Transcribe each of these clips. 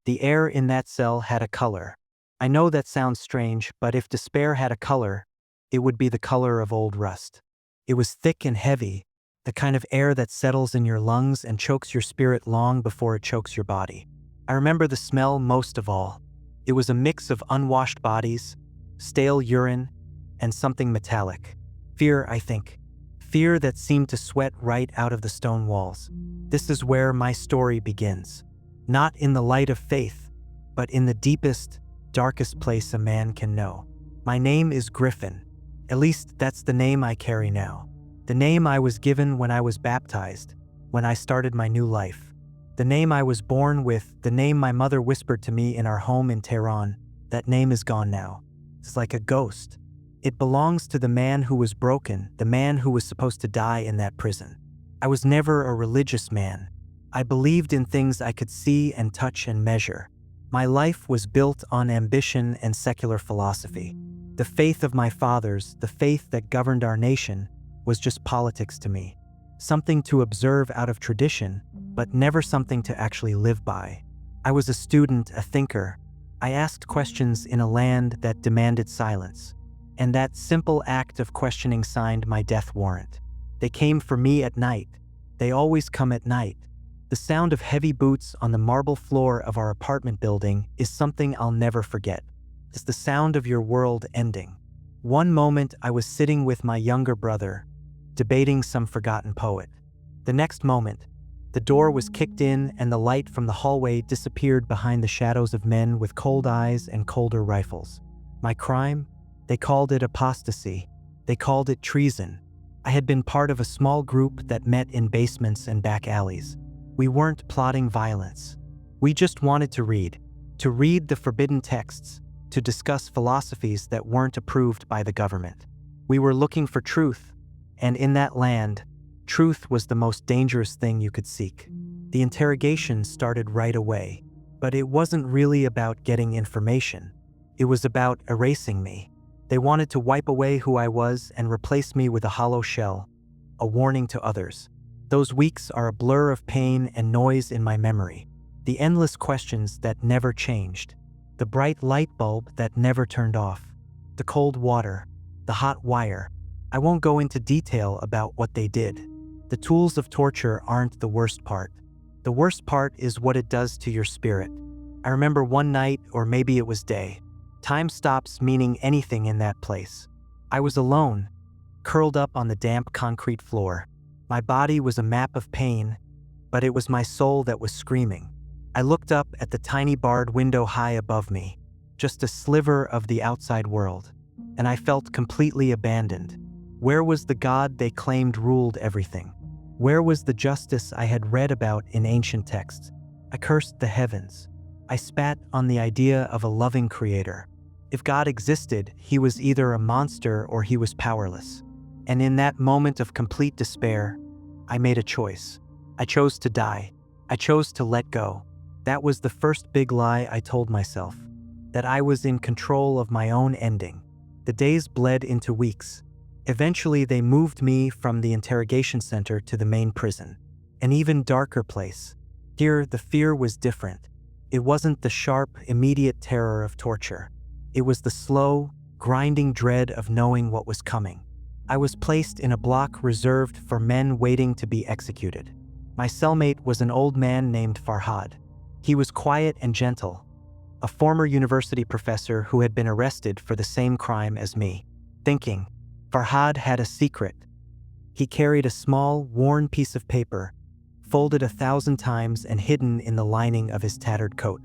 The air in that cell had a color. I know that sounds strange, but if despair had a color, it would be the color of old rust. It was thick and heavy, the kind of air that settles in your lungs and chokes your spirit long before it chokes your body. I remember the smell most of all. It was a mix of unwashed bodies, stale urine, and something metallic. Fear, I think. Fear that seemed to sweat right out of the stone walls. This is where my story begins. Not in the light of faith, but in the deepest, darkest place a man can know. My name is Griffin. At least that's the name I carry now. The name I was given when I was baptized, when I started my new life. The name I was born with, the name my mother whispered to me in our home in Tehran. That name is gone now. It's like a ghost. It belongs to the man who was broken, the man who was supposed to die in that prison. I was never a religious man. I believed in things I could see and touch and measure. My life was built on ambition and secular philosophy. The faith of my fathers, the faith that governed our nation, was just politics to me. Something to observe out of tradition, but never something to actually live by. I was a student, a thinker. I asked questions in a land that demanded silence. And that simple act of questioning signed my death warrant. They came for me at night. They always come at night. The sound of heavy boots on the marble floor of our apartment building is something I'll never forget. It's the sound of your world ending. One moment I was sitting with my younger brother, debating some forgotten poet. The next moment, the door was kicked in and the light from the hallway disappeared behind the shadows of men with cold eyes and colder rifles. My crime? They called it apostasy. They called it treason. I had been part of a small group that met in basements and back alleys. We weren't plotting violence. We just wanted to read the forbidden texts, to discuss philosophies that weren't approved by the government. We were looking for truth, and in that land, truth was the most dangerous thing you could seek. The interrogation started right away, but it wasn't really about getting information. It was about erasing me. They wanted to wipe away who I was and replace me with a hollow shell, a warning to others. Those weeks are a blur of pain and noise in my memory. The endless questions that never changed. The bright light bulb that never turned off. The cold water. The hot wire. I won't go into detail about what they did. The tools of torture aren't the worst part. The worst part is what it does to your spirit. I remember one night, or maybe it was day. Time stops meaning anything in that place. I was alone, curled up on the damp concrete floor. My body was a map of pain, but it was my soul that was screaming. I looked up at the tiny barred window high above me, just a sliver of the outside world, and I felt completely abandoned. Where was the God they claimed ruled everything? Where was the justice I had read about in ancient texts? I cursed the heavens. I spat on the idea of a loving creator. If God existed, he was either a monster or he was powerless. And in that moment of complete despair, I made a choice. I chose to die. I chose to let go. That was the first big lie I told myself, that I was in control of my own ending. The days bled into weeks. Eventually, they moved me from the interrogation center to the main prison, an even darker place. Here, the fear was different. It wasn't the sharp, immediate terror of torture. It was the slow, grinding dread of knowing what was coming. I was placed in a block reserved for men waiting to be executed. My cellmate was an old man named Farhad. He was quiet and gentle, a former university professor who had been arrested for the same crime as me. Thinking, Farhad had a secret. He carried a small, worn piece of paper, folded 1,000 times and hidden in the lining of his tattered coat.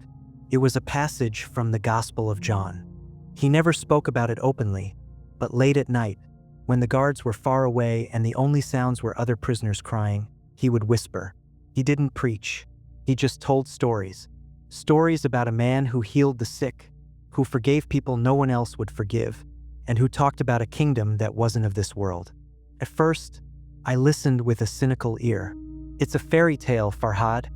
It was a passage from the Gospel of John. He never spoke about it openly, but late at night, when the guards were far away and the only sounds were other prisoners crying, he would whisper. He didn't preach. He just told stories. Stories about a man who healed the sick, who forgave people no one else would forgive, and who talked about a kingdom that wasn't of this world. At first, I listened with a cynical ear. It's a fairy tale, Farhad.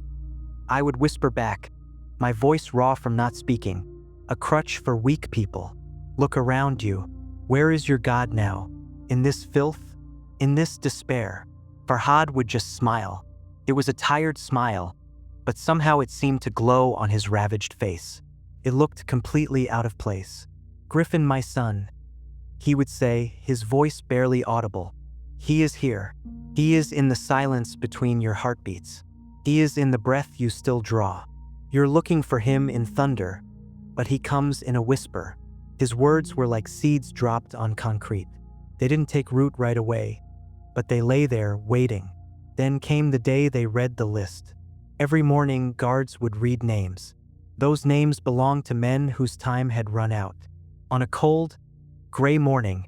I would whisper back, my voice raw from not speaking. A crutch for weak people. Look around you. Where is your God now? In this filth? In this despair? Farhad would just smile. It was a tired smile, but somehow it seemed to glow on his ravaged face. It looked completely out of place. "Griffin, my son," he would say, his voice barely audible. "He is here. He is in the silence between your heartbeats. He is in the breath you still draw. You're looking for him in thunder, but he comes in a whisper." His words were like seeds dropped on concrete. They didn't take root right away, but they lay there waiting. Then came the day they read the list. Every morning, guards would read names. Those names belonged to men whose time had run out. On a cold, gray morning,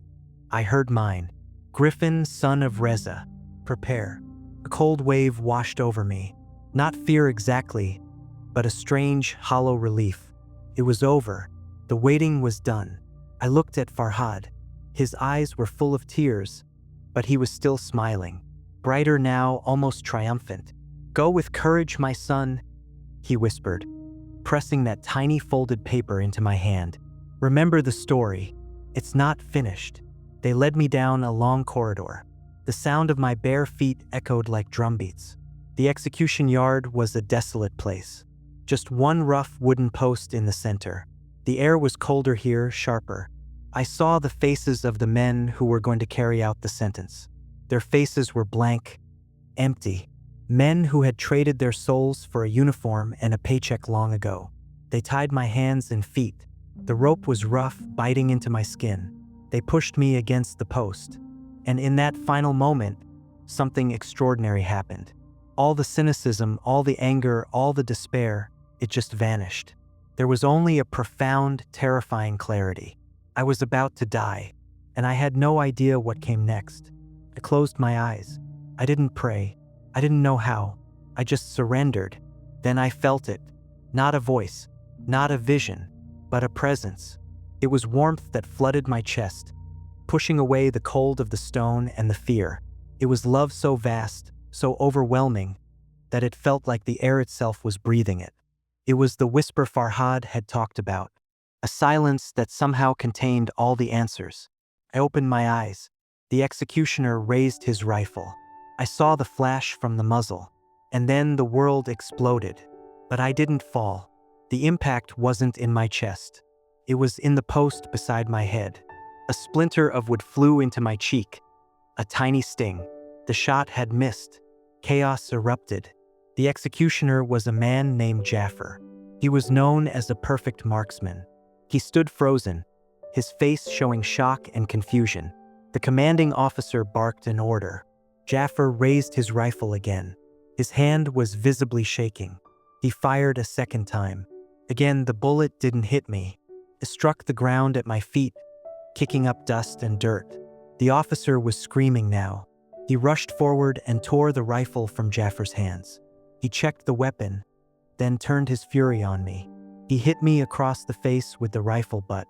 I heard mine. "Griffin, son of Reza, prepare." A cold wave washed over me. Not fear exactly, but a strange, hollow relief. It was over. The waiting was done. I looked at Farhad. His eyes were full of tears, but he was still smiling. Brighter now, almost triumphant. "Go with courage, my son," he whispered, pressing that tiny folded paper into my hand. "Remember the story. It's not finished." They led me down a long corridor. The sound of my bare feet echoed like drumbeats. The execution yard was a desolate place. Just one rough wooden post in the center. The air was colder here, sharper. I saw the faces of the men who were going to carry out the sentence. Their faces were blank, empty. Men who had traded their souls for a uniform and a paycheck long ago. They tied my hands and feet. The rope was rough, biting into my skin. They pushed me against the post. And in that final moment, something extraordinary happened. All the cynicism, all the anger, all the despair, it just vanished. There was only a profound, terrifying clarity. I was about to die, and I had no idea what came next. I closed my eyes. I didn't pray. I didn't know how. I just surrendered. Then I felt it. Not a voice, not a vision, but a presence. It was warmth that flooded my chest, pushing away the cold of the stone and the fear. It was love so vast, so overwhelming, that it felt like the air itself was breathing it. It was the whisper Farhad had talked about, a silence that somehow contained all the answers. I opened my eyes. The executioner raised his rifle. I saw the flash from the muzzle, and then the world exploded. But I didn't fall. The impact wasn't in my chest. It was in the post beside my head. A splinter of wood flew into my cheek. A tiny sting. The shot had missed. Chaos erupted. The executioner was a man named Jaffer. He was known as a perfect marksman. He stood frozen, his face showing shock and confusion. The commanding officer barked an order. Jaffer raised his rifle again. His hand was visibly shaking. He fired a second time. Again, the bullet didn't hit me. It struck the ground at my feet, kicking up dust and dirt. The officer was screaming now. He rushed forward and tore the rifle from Jaffer's hands. He checked the weapon, then turned his fury on me. He hit me across the face with the rifle butt.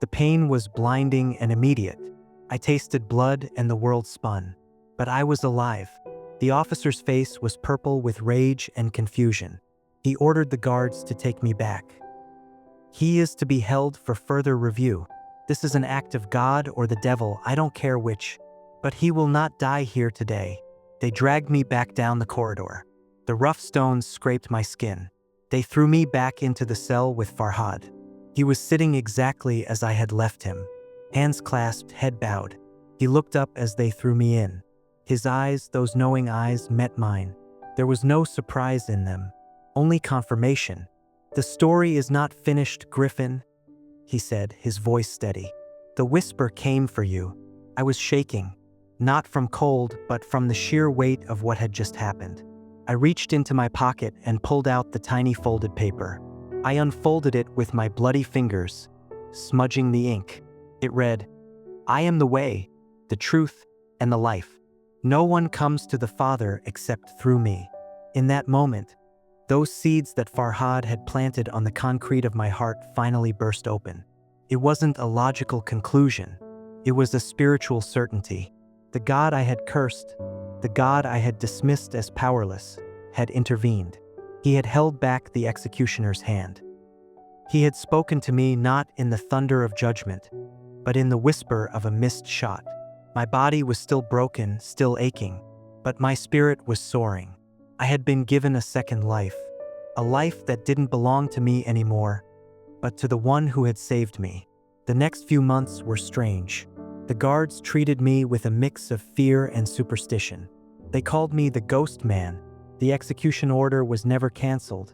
The pain was blinding and immediate. I tasted blood and the world spun. But I was alive. The officer's face was purple with rage and confusion. He ordered the guards to take me back. "He is to be held for further review. This is an act of God or the devil, I don't care which. But he will not die here today." They dragged me back down the corridor. The rough stones scraped my skin. They threw me back into the cell with Farhad. He was sitting exactly as I had left him. Hands clasped, head bowed. He looked up as they threw me in. His eyes, those knowing eyes, met mine. There was no surprise in them, only confirmation. "The story is not finished, Griffin," he said, his voice steady. "The whisper came for you." I was shaking, not from cold, but from the sheer weight of what had just happened. I reached into my pocket and pulled out the tiny folded paper. I unfolded it with my bloody fingers, smudging the ink. It read, "I am the way, the truth, and the life. No one comes to the Father except through me." In that moment, those seeds that Farhad had planted on the concrete of my heart finally burst open. It wasn't a logical conclusion. It was a spiritual certainty. The God I had cursed, the God I had dismissed as powerless, had intervened. He had held back the executioner's hand. He had spoken to me not in the thunder of judgment, but in the whisper of a missed shot. My body was still broken, still aching, but my spirit was soaring. I had been given a second life, a life that didn't belong to me anymore, but to the one who had saved me. The next few months were strange. The guards treated me with a mix of fear and superstition. They called me the Ghost Man. The execution order was never canceled,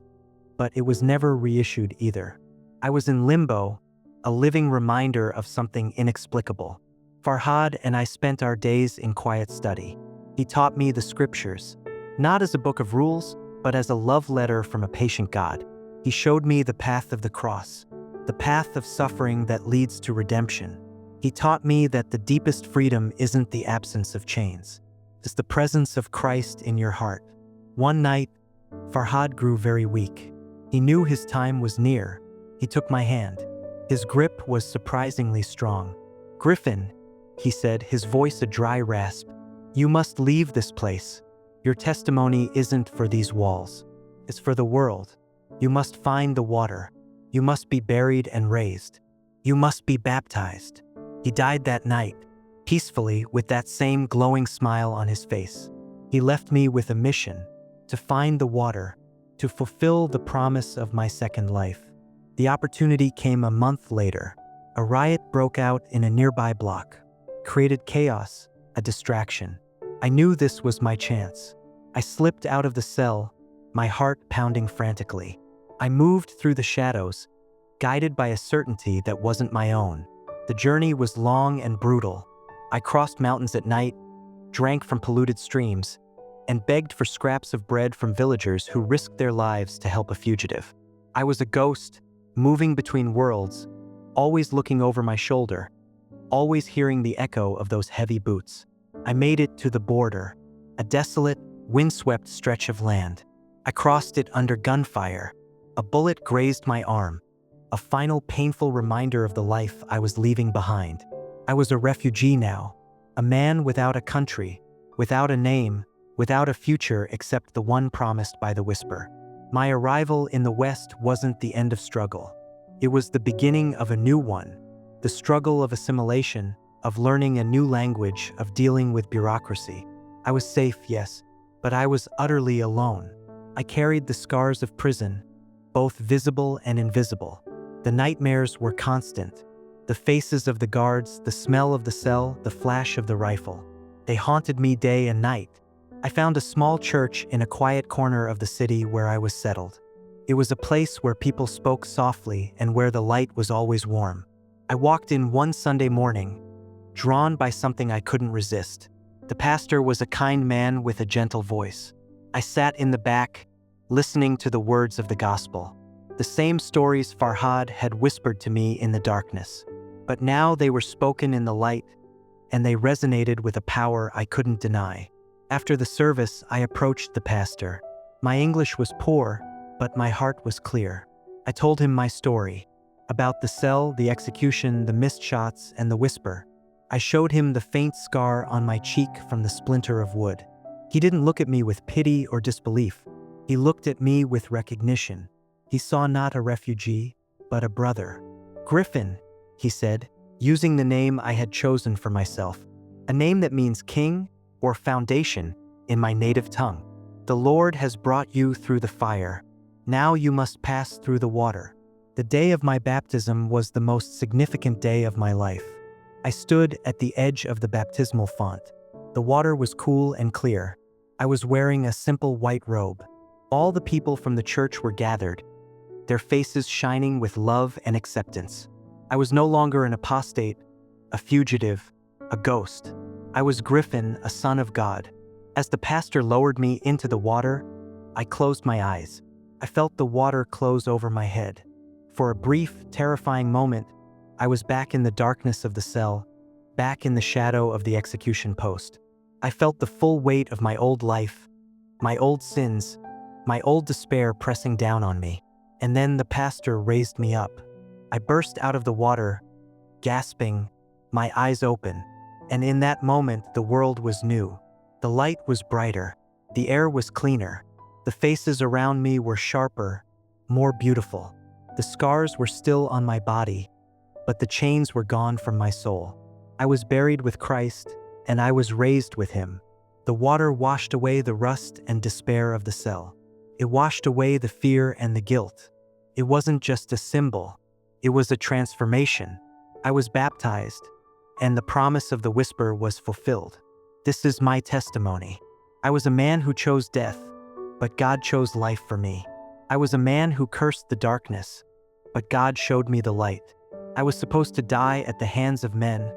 but it was never reissued either. I was in limbo, a living reminder of something inexplicable. Farhad and I spent our days in quiet study. He taught me the scriptures, not as a book of rules, but as a love letter from a patient God. He showed me the path of the cross, the path of suffering that leads to redemption. He taught me that the deepest freedom isn't the absence of chains. It's the presence of Christ in your heart. One night, Farhad grew very weak. He knew his time was near. He took my hand. His grip was surprisingly strong. "Griffin," he said, his voice a dry rasp, "you must leave this place. Your testimony isn't for these walls. It's for the world. You must find the water. You must be buried and raised. You must be baptized." He died that night, peacefully, with that same glowing smile on his face. He left me with a mission, to find the water, to fulfill the promise of my second life. The opportunity came a month later. A riot broke out in a nearby block, created chaos, a distraction. I knew this was my chance. I slipped out of the cell, my heart pounding frantically. I moved through the shadows, guided by a certainty that wasn't my own. The journey was long and brutal. I crossed mountains at night, drank from polluted streams, and begged for scraps of bread from villagers who risked their lives to help a fugitive. I was a ghost, moving between worlds, always looking over my shoulder, always hearing the echo of those heavy boots. I made it to the border, a desolate, windswept stretch of land. I crossed it under gunfire. A bullet grazed my arm, a final painful reminder of the life I was leaving behind. I was a refugee now, a man without a country, without a name, without a future except the one promised by the whisper. My arrival in the West wasn't the end of struggle. It was the beginning of a new one, the struggle of assimilation, of learning a new language, of dealing with bureaucracy. I was safe, yes, but I was utterly alone. I carried the scars of prison, both visible and invisible. The nightmares were constant. The faces of the guards, the smell of the cell, the flash of the rifle. They haunted me day and night. I found a small church in a quiet corner of the city where I was settled. It was a place where people spoke softly and where the light was always warm. I walked in one Sunday morning, drawn by something I couldn't resist. The pastor was a kind man with a gentle voice. I sat in the back, listening to the words of the gospel. The same stories Farhad had whispered to me in the darkness. But now they were spoken in the light, and they resonated with a power I couldn't deny. After the service, I approached the pastor. My English was poor, but my heart was clear. I told him my story, about the cell, the execution, the missed shots, and the whisper. I showed him the faint scar on my cheek from the splinter of wood. He didn't look at me with pity or disbelief. He looked at me with recognition. He saw not a refugee, but a brother. "Griffin," he said, using the name I had chosen for myself, a name that means king or foundation in my native tongue. "The Lord has brought you through the fire. Now you must pass through the water." The day of my baptism was the most significant day of my life. I stood at the edge of the baptismal font. The water was cool and clear. I was wearing a simple white robe. All the people from the church were gathered, their faces shining with love and acceptance. I was no longer an apostate, a fugitive, a ghost. I was Griffin, a son of God. As the pastor lowered me into the water, I closed my eyes. I felt the water close over my head. For a brief, terrifying moment, I was back in the darkness of the cell, back in the shadow of the execution post. I felt the full weight of my old life, my old sins, my old despair pressing down on me. And then the pastor raised me up. I burst out of the water, gasping, my eyes open. And in that moment, the world was new. The light was brighter. The air was cleaner. The faces around me were sharper, more beautiful. The scars were still on my body, but the chains were gone from my soul. I was buried with Christ, and I was raised with him. The water washed away the rust and despair of the cell. It washed away the fear and the guilt. It wasn't just a symbol. It was a transformation. I was baptized, and the promise of the whisper was fulfilled. This is my testimony. I was a man who chose death, but God chose life for me. I was a man who cursed the darkness, but God showed me the light. I was supposed to die at the hands of men,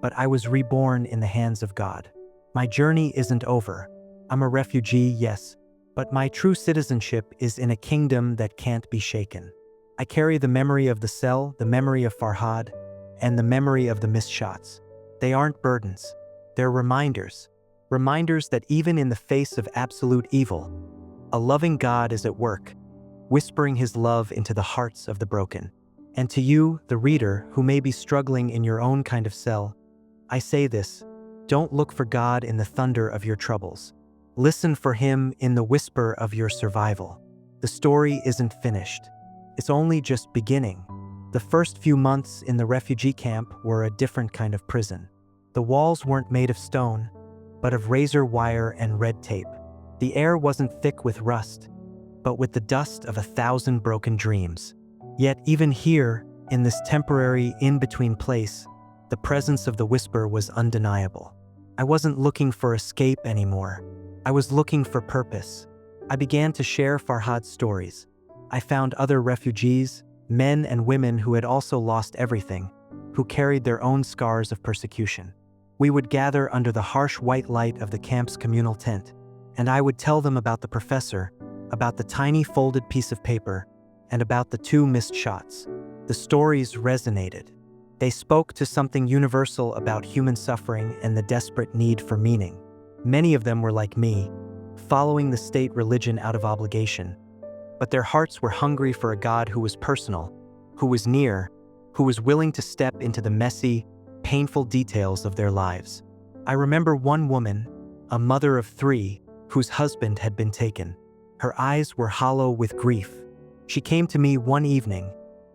but I was reborn in the hands of God. My journey isn't over. I'm a refugee, yes, but my true citizenship is in a kingdom that can't be shaken. I carry the memory of the cell, the memory of Farhad, and the memory of the missed shots. They aren't burdens. They're reminders. Reminders that even in the face of absolute evil, a loving God is at work, whispering his love into the hearts of the broken. And to you, the reader, who may be struggling in your own kind of cell, I say this: don't look for God in the thunder of your troubles. Listen for him in the whisper of your survival. The story isn't finished. It's only just beginning. The first few months in the refugee camp were a different kind of prison. The walls weren't made of stone, but of razor wire and red tape. The air wasn't thick with rust, but with the dust of 1,000 broken dreams. Yet even here, in this temporary in-between place, the presence of the whisper was undeniable. I wasn't looking for escape anymore. I was looking for purpose. I began to share Farhad's stories. I found other refugees, men and women who had also lost everything, who carried their own scars of persecution. We would gather under the harsh white light of the camp's communal tent, and I would tell them about the professor, about the tiny folded piece of paper, and about the 2 missed shots. The stories resonated. They spoke to something universal about human suffering and the desperate need for meaning. Many of them were like me, following the state religion out of obligation, but their hearts were hungry for a God who was personal, who was near, who was willing to step into the messy, painful details of their lives. I remember one woman, a mother of 3, whose husband had been taken. Her eyes were hollow with grief. She came to me one evening,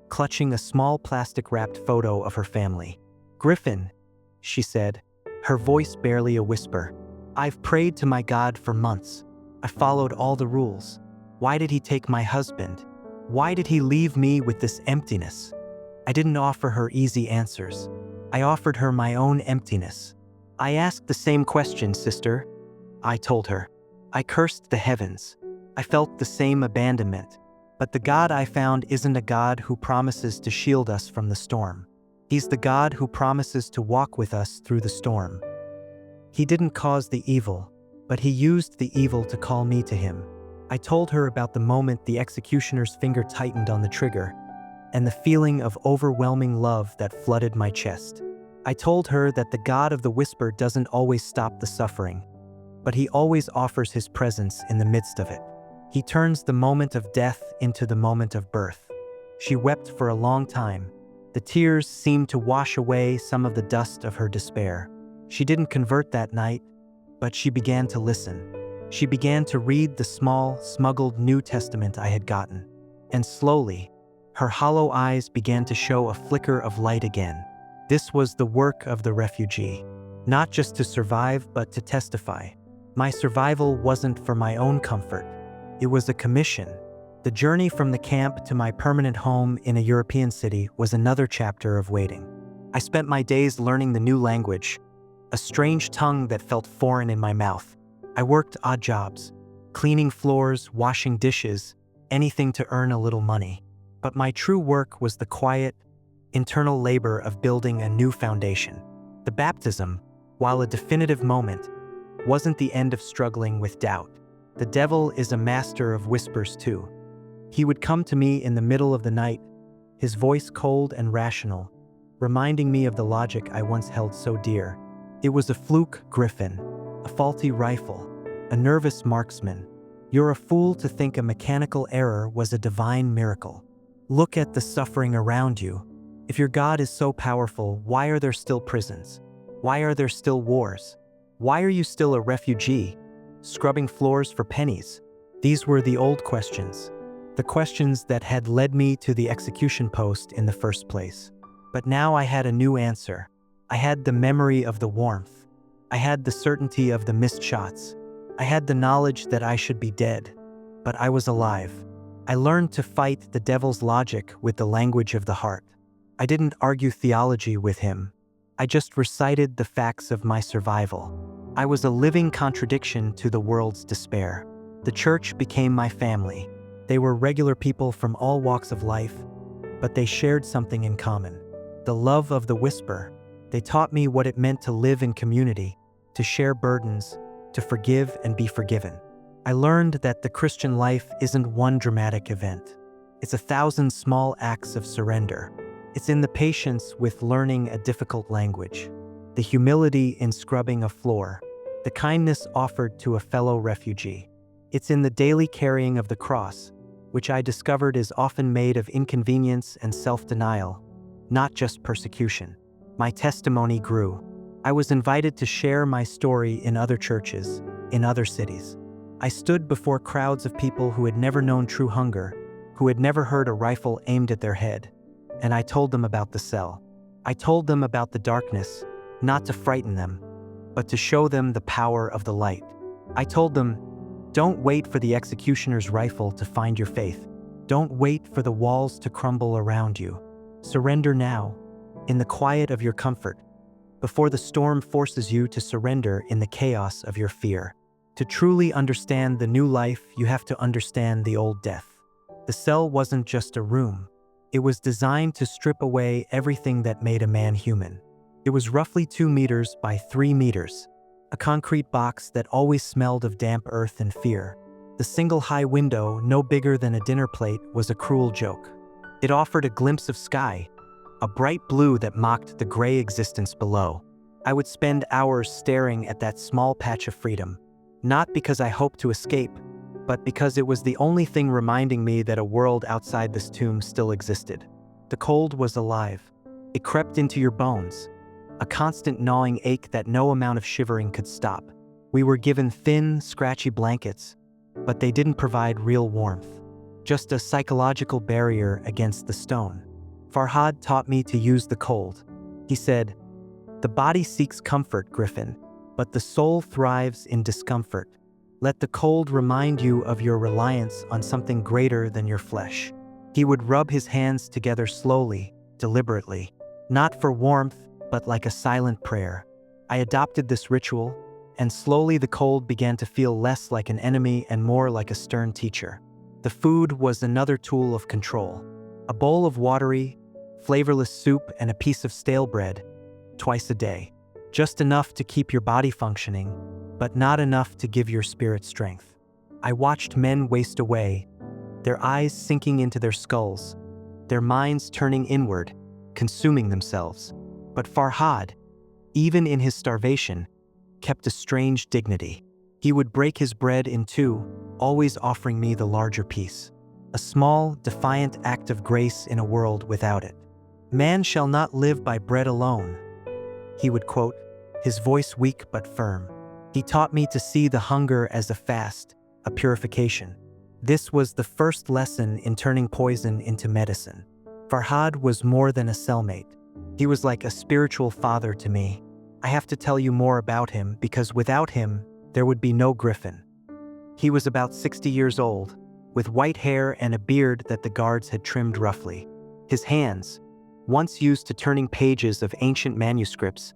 clutching a small plastic-wrapped photo of her family. "Griffin," she said, her voice barely a whisper, "I've prayed to my God for months. I followed all the rules. Why did he take my husband? Why did he leave me with this emptiness?" I didn't offer her easy answers. I offered her my own emptiness. "I asked the same question, sister," I told her. "I cursed the heavens. I felt the same abandonment. But the God I found isn't a God who promises to shield us from the storm. He's the God who promises to walk with us through the storm. He didn't cause the evil, but he used the evil to call me to him." I told her about the moment the executioner's finger tightened on the trigger, and the feeling of overwhelming love that flooded my chest. I told her that the God of the whisper doesn't always stop the suffering, but he always offers his presence in the midst of it. He turns the moment of death into the moment of birth. She wept for a long time. The tears seemed to wash away some of the dust of her despair. She didn't convert that night, but she began to listen. She began to read the small, smuggled New Testament I had gotten. And slowly, her hollow eyes began to show a flicker of light again. This was the work of the refugee. Not just to survive, but to testify. My survival wasn't for my own comfort. It was a commission. The journey from the camp to my permanent home in a European city was another chapter of waiting. I spent my days learning the new language, a strange tongue that felt foreign in my mouth. I worked odd jobs, cleaning floors, washing dishes, anything to earn a little money. But my true work was the quiet, internal labor of building a new foundation. The baptism, while a definitive moment, wasn't the end of struggling with doubt. The devil is a master of whispers too. He would come to me in the middle of the night, his voice cold and rational, reminding me of the logic I once held so dear. It was a fluke, Griffin, a faulty rifle, a nervous marksman. You're a fool to think a mechanical error was a divine miracle. Look at the suffering around you. If your God is so powerful, why are there still prisons? Why are there still wars? Why are you still a refugee, scrubbing floors for pennies? These were the old questions, the questions that had led me to the execution post in the first place. But now I had a new answer. I had the memory of the warmth. I had the certainty of the missed shots. I had the knowledge that I should be dead, but I was alive. I learned to fight the devil's logic with the language of the heart. I didn't argue theology with him. I just recited the facts of my survival. I was a living contradiction to the world's despair. The church became my family. They were regular people from all walks of life, but they shared something in common: the love of the whisper. They taught me what it meant to live in community, to share burdens, to forgive and be forgiven. I learned that the Christian life isn't one dramatic event. It's 1,000 small acts of surrender. It's in the patience with learning a difficult language, the humility in scrubbing a floor, the kindness offered to a fellow refugee. It's in the daily carrying of the cross, which I discovered is often made of inconvenience and self-denial, not just persecution. My testimony grew. I was invited to share my story in other churches, in other cities. I stood before crowds of people who had never known true hunger, who had never heard a rifle aimed at their head, and I told them about the cell. I told them about the darkness, not to frighten them, but to show them the power of the light. I told them, don't wait for the executioner's rifle to find your faith. Don't wait for the walls to crumble around you. Surrender now, in the quiet of your comfort, before the storm forces you to surrender in the chaos of your fear. To truly understand the new life, you have to understand the old death. The cell wasn't just a room. It was designed to strip away everything that made a man human. It was roughly 2 meters by 3 meters. A concrete box that always smelled of damp earth and fear. The single high window, no bigger than a dinner plate, was a cruel joke. It offered a glimpse of sky, a bright blue that mocked the gray existence below. I would spend hours staring at that small patch of freedom, not because I hoped to escape, but because it was the only thing reminding me that a world outside this tomb still existed. The cold was alive. It crept into your bones, a constant gnawing ache that no amount of shivering could stop. We were given thin, scratchy blankets, but they didn't provide real warmth, just a psychological barrier against the stone. Farhad taught me to use the cold. He said, "The body seeks comfort, Griffin, but the soul thrives in discomfort. Let the cold remind you of your reliance on something greater than your flesh." He would rub his hands together slowly, deliberately, not for warmth, but like a silent prayer. I adopted this ritual, and slowly the cold began to feel less like an enemy and more like a stern teacher. The food was another tool of control. A bowl of watery, flavorless soup and a piece of stale bread, twice a day. Just enough to keep your body functioning, but not enough to give your spirit strength. I watched men waste away, their eyes sinking into their skulls, their minds turning inward, consuming themselves. But Farhad, even in his starvation, kept a strange dignity. He would break his bread in two, always offering me the larger piece. A small, defiant act of grace in a world without it. "Man shall not live by bread alone," he would quote, his voice weak but firm. He taught me to see the hunger as a fast, a purification. This was the first lesson in turning poison into medicine. Farhad was more than a cellmate. He was like a spiritual father to me. I have to tell you more about him because without him, there would be no Griffin. He was about 60 years old, with white hair and a beard that the guards had trimmed roughly. His hands, once used to turning pages of ancient manuscripts,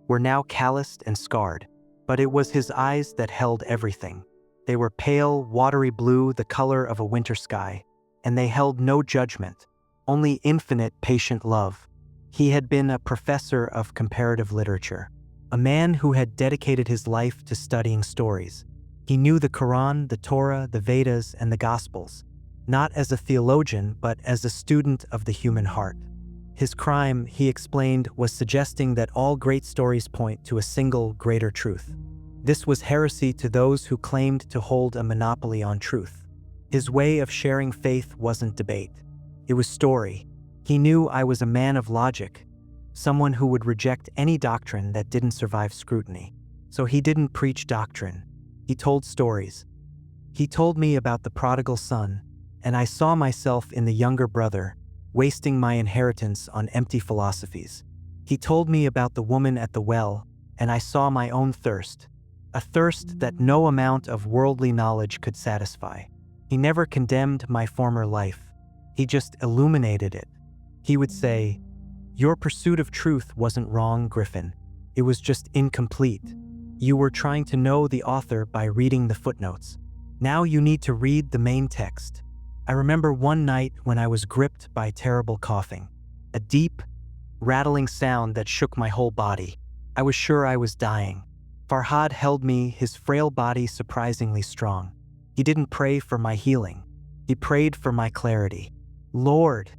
were now calloused and scarred. But it was his eyes that held everything. They were pale, watery blue, the color of a winter sky, and they held no judgment, only infinite, patient love. He had been a professor of comparative literature, a man who had dedicated his life to studying stories. He knew the Quran, the Torah, the Vedas, and the Gospels, not as a theologian, but as a student of the human heart. His crime, he explained, was suggesting that all great stories point to a single, greater truth. This was heresy to those who claimed to hold a monopoly on truth. His way of sharing faith wasn't debate. It was story. He knew I was a man of logic, someone who would reject any doctrine that didn't survive scrutiny. So he didn't preach doctrine. He told stories. He told me about the prodigal son, and I saw myself in the younger brother, wasting my inheritance on empty philosophies. He told me about the woman at the well, and I saw my own thirst, a thirst that no amount of worldly knowledge could satisfy. He never condemned my former life. He just illuminated it. He would say, "Your pursuit of truth wasn't wrong, Griffin. It was just incomplete. You were trying to know the author by reading the footnotes. Now you need to read the main text." I remember one night when I was gripped by terrible coughing. A deep, rattling sound that shook my whole body. I was sure I was dying. Farhad held me, his frail body surprisingly strong. He didn't pray for my healing. He prayed for my clarity. "Lord,"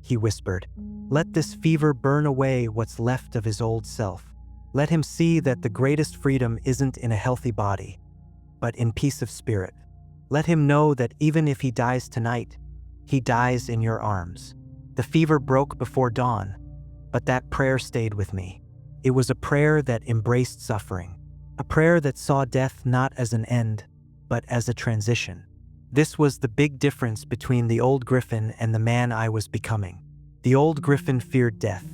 he whispered, "let this fever burn away what's left of his old self. Let him see that the greatest freedom isn't in a healthy body, but in peace of spirit. Let him know that even if he dies tonight, he dies in your arms." The fever broke before dawn, but that prayer stayed with me. It was a prayer that embraced suffering, a prayer that saw death not as an end, but as a transition. This was the big difference between the old Griffin and the man I was becoming. The old Griffin feared death.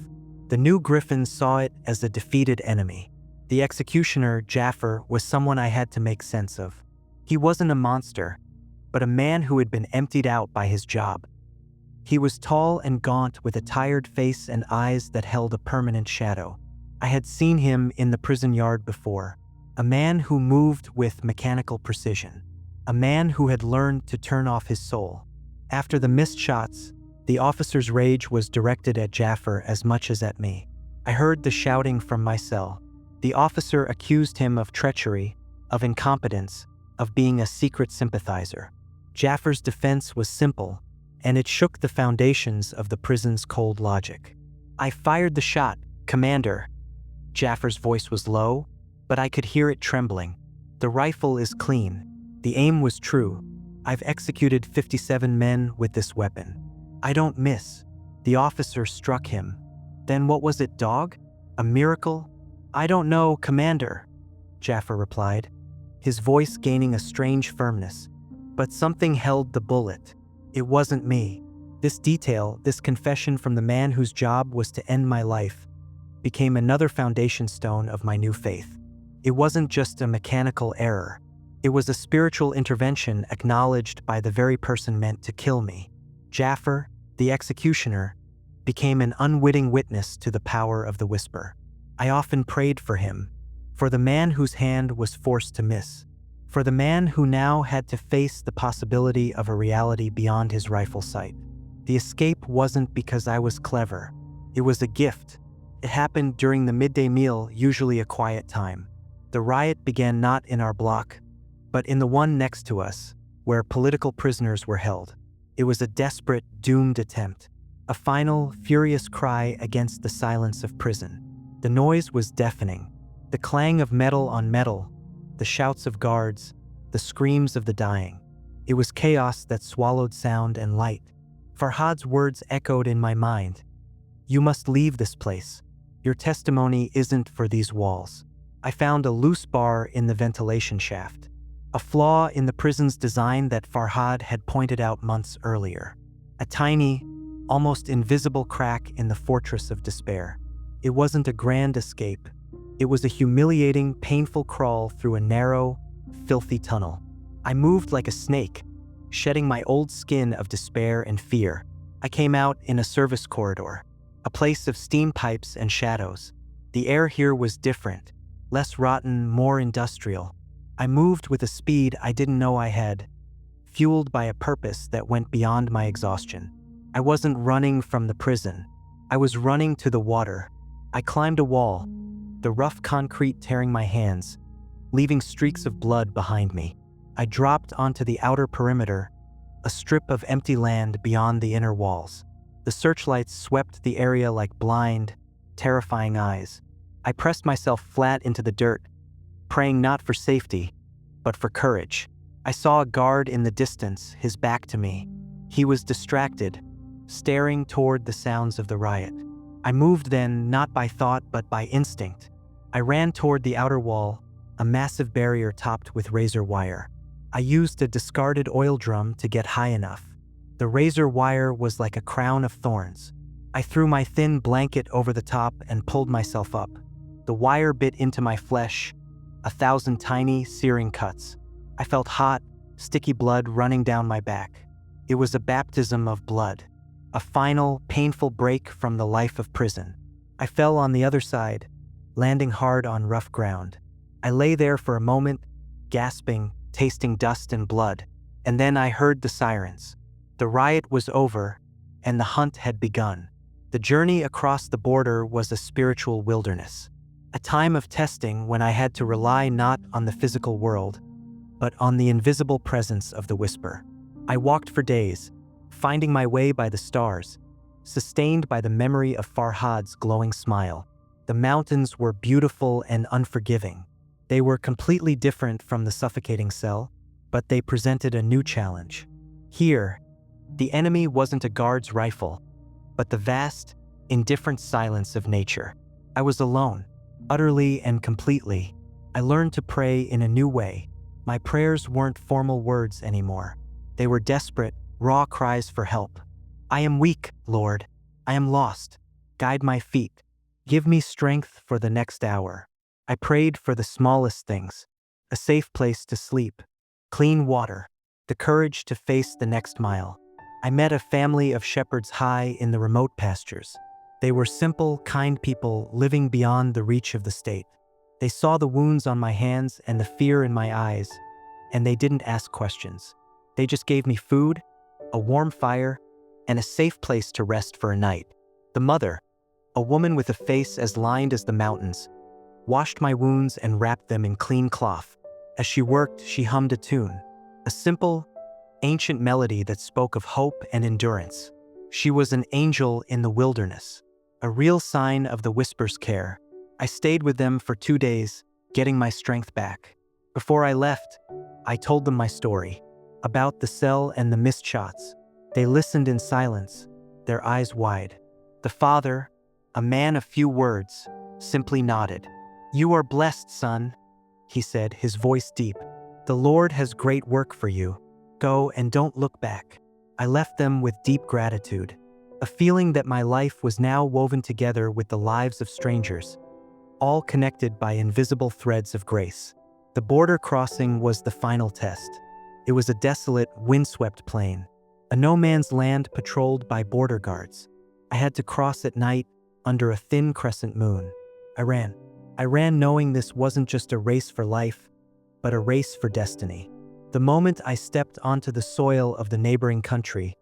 The new Griffin saw it as a defeated enemy. The executioner, Jaffer, was someone I had to make sense of. He wasn't a monster, but a man who had been emptied out by his job. He was tall and gaunt with a tired face and eyes that held a permanent shadow. I had seen him in the prison yard before, a man who moved with mechanical precision, a man who had learned to turn off his soul. After the missed shots, the officer's rage was directed at Jaffer as much as at me. I heard the shouting from my cell. The officer accused him of treachery, of incompetence, of being a secret sympathizer. Jaffer's defense was simple, and it shook the foundations of the prison's cold logic. "I fired the shot, Commander." Jaffer's voice was low, but I could hear it trembling. "The rifle is clean. The aim was true. I've executed 57 men with this weapon. I don't miss." The officer struck him. "Then what was it, dog? A miracle?" "I don't know, Commander," Jaffer replied, his voice gaining a strange firmness. "But something held the bullet. It wasn't me." This detail, this confession from the man whose job was to end my life, became another foundation stone of my new faith. It wasn't just a mechanical error. It was a spiritual intervention acknowledged by the very person meant to kill me. Jaffer, the executioner, became an unwitting witness to the power of the whisper. I often prayed for him, for the man whose hand was forced to miss, for the man who now had to face the possibility of a reality beyond his rifle sight. The escape wasn't because I was clever. It was a gift. It happened during the midday meal, usually a quiet time. The riot began not in our block, but in the one next to us, where political prisoners were held. It was a desperate, doomed attempt, a final, furious cry against the silence of prison. The noise was deafening. The clang of metal on metal, the shouts of guards, the screams of the dying. It was chaos that swallowed sound and light. Farhad's words echoed in my mind. "You must leave this place. Your testimony isn't for these walls." I found a loose bar in the ventilation shaft, a flaw in the prison's design that Farhad had pointed out months earlier. A tiny, almost invisible crack in the fortress of despair. It wasn't a grand escape. It was a humiliating, painful crawl through a narrow, filthy tunnel. I moved like a snake, shedding my old skin of despair and fear. I came out in a service corridor, a place of steam pipes and shadows. The air here was different, less rotten, more industrial. I moved with a speed I didn't know I had, fueled by a purpose that went beyond my exhaustion. I wasn't running from the prison. I was running to the water. I climbed a wall, the rough concrete tearing my hands, leaving streaks of blood behind me. I dropped onto the outer perimeter, a strip of empty land beyond the inner walls. The searchlights swept the area like blind, terrifying eyes. I pressed myself flat into the dirt, praying not for safety, but for courage. I saw a guard in the distance, his back to me. He was distracted, staring toward the sounds of the riot. I moved then, not by thought but by instinct. I ran toward the outer wall, a massive barrier topped with razor wire. I used a discarded oil drum to get high enough. The razor wire was like a crown of thorns. I threw my thin blanket over the top and pulled myself up. The wire bit into my flesh, 1,000 tiny, searing cuts. I felt hot, sticky blood running down my back. It was a baptism of blood, a final, painful break from the life of prison. I fell on the other side, landing hard on rough ground. I lay there for a moment, gasping, tasting dust and blood, and then I heard the sirens. The riot was over, and the hunt had begun. The journey across the border was a spiritual wilderness, a time of testing when I had to rely not on the physical world, but on the invisible presence of the whisper. I walked for days, finding my way by the stars, sustained by the memory of Farhad's glowing smile. The mountains were beautiful and unforgiving. They were completely different from the suffocating cell, but they presented a new challenge. Here, the enemy wasn't a guard's rifle, but the vast, indifferent silence of nature. I was alone, utterly and completely. I learned to pray in a new way. My prayers weren't formal words anymore. They were desperate, raw cries for help. I am weak, Lord. I am lost. Guide my feet. Give me strength for the next hour. I prayed for the smallest things: a safe place to sleep, clean water, the courage to face the next mile. I met a family of shepherds high in the remote pastures. They were simple, kind people living beyond the reach of the state. They saw the wounds on my hands and the fear in my eyes, and they didn't ask questions. They just gave me food, a warm fire, and a safe place to rest for a night. The mother, a woman with a face as lined as the mountains, washed my wounds and wrapped them in clean cloth. As she worked, she hummed a tune, a simple, ancient melody that spoke of hope and endurance. She was an angel in the wilderness, a real sign of the whisper's care. I stayed with them for 2 days, getting my strength back. Before I left, I told them my story, about the cell and the missed shots. They listened in silence, their eyes wide. The father, a man of few words, simply nodded. "You are blessed, son," he said, his voice deep. "The Lord has great work for you. Go and don't look back." I left them with deep gratitude, a feeling that my life was now woven together with the lives of strangers, all connected by invisible threads of grace. The border crossing was the final test. It was a desolate, windswept plain, a no-man's land patrolled by border guards. I had to cross at night under a thin crescent moon. I ran knowing this wasn't just a race for life, but a race for destiny. The moment I stepped onto the soil of the neighboring country,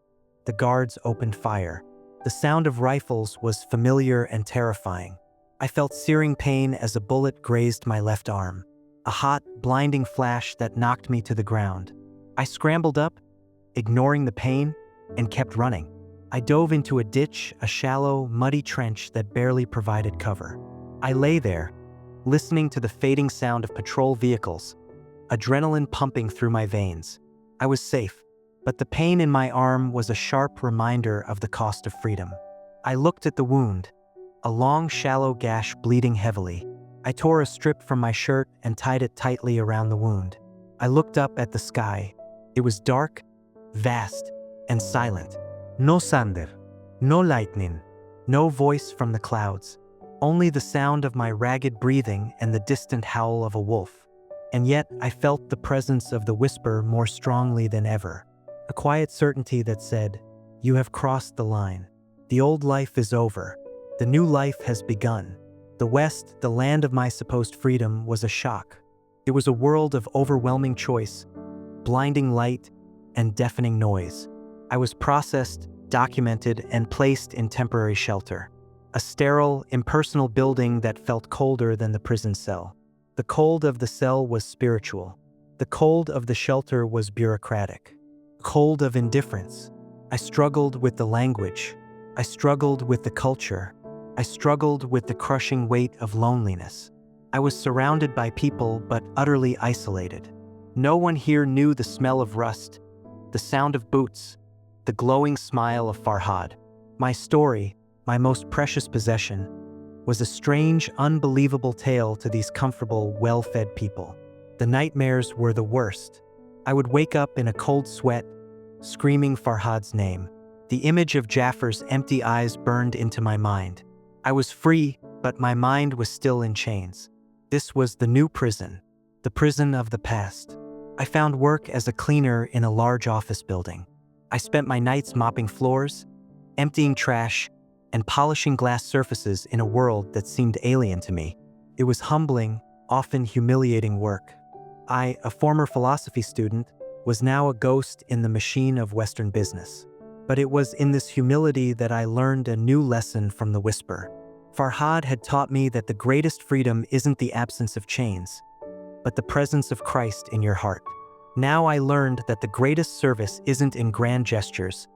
the guards opened fire. The sound of rifles was familiar and terrifying. I felt searing pain as a bullet grazed my left arm, a hot, blinding flash that knocked me to the ground. I scrambled up, ignoring the pain, and kept running. I dove into a ditch, a shallow, muddy trench that barely provided cover. I lay there, listening to the fading sound of patrol vehicles, adrenaline pumping through my veins. I was safe, but the pain in my arm was a sharp reminder of the cost of freedom. I looked at the wound, a long, shallow gash bleeding heavily. I tore a strip from my shirt and tied it tightly around the wound. I looked up at the sky. It was dark, vast, and silent. No thunder, no lightning, no voice from the clouds. Only the sound of my ragged breathing and the distant howl of a wolf. And yet I felt the presence of the whisper more strongly than ever. A quiet certainty that said, "You have crossed the line. The old life is over. The new life has begun." The West, the land of my supposed freedom, was a shock. It was a world of overwhelming choice, blinding light, and deafening noise. I was processed, documented, and placed in temporary shelter. A sterile, impersonal building that felt colder than the prison cell. The cold of the cell was spiritual. The cold of the shelter was bureaucratic. Cold of indifference. I struggled with the language. I struggled with the culture. I struggled with the crushing weight of loneliness. I was surrounded by people, but utterly isolated. No one here knew the smell of rust, the sound of boots, the glowing smile of Farhad. My story, my most precious possession, was a strange, unbelievable tale to these comfortable, well-fed people. The nightmares were the worst. I would wake up in a cold sweat, screaming Farhad's name. The image of Jaffar's empty eyes burned into my mind. I was free, but my mind was still in chains. This was the new prison, the prison of the past. I found work as a cleaner in a large office building. I spent my nights mopping floors, emptying trash, and polishing glass surfaces in a world that seemed alien to me. It was humbling, often humiliating work. I, a former philosophy student, was now a ghost in the machine of Western business. But it was in this humility that I learned a new lesson from the whisper. Farhad had taught me that the greatest freedom isn't the absence of chains, but the presence of Christ in your heart. Now I learned that the greatest service isn't in grand gestures,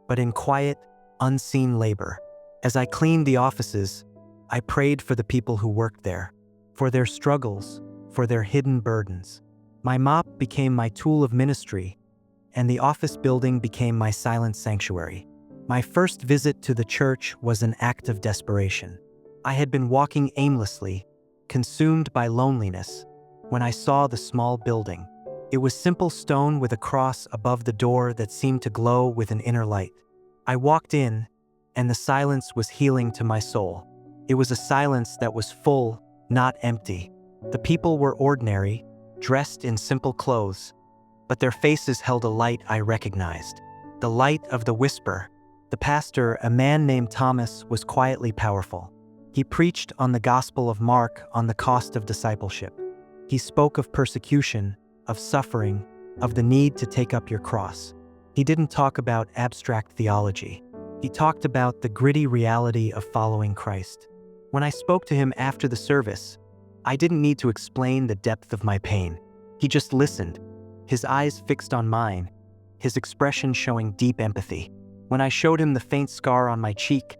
but in quiet, unseen labor. As I cleaned the offices, I prayed for the people who worked there, for their struggles, for their hidden burdens. My mop became my tool of ministry, and the office building became my silent sanctuary. My first visit to the church was an act of desperation. I had been walking aimlessly, consumed by loneliness, when I saw the small building. It was simple stone with a cross above the door that seemed to glow with an inner light. I walked in, and the silence was healing to my soul. It was a silence that was full, not empty. The people were ordinary, dressed in simple clothes, but their faces held a light I recognized. The light of the whisper. The pastor, a man named Thomas, was quietly powerful. He preached on the Gospel of Mark on the cost of discipleship. He spoke of persecution, of suffering, of the need to take up your cross. He didn't talk about abstract theology. He talked about the gritty reality of following Christ. When I spoke to him after the service, I didn't need to explain the depth of my pain. He just listened, his eyes fixed on mine, his expression showing deep empathy. When I showed him the faint scar on my cheek,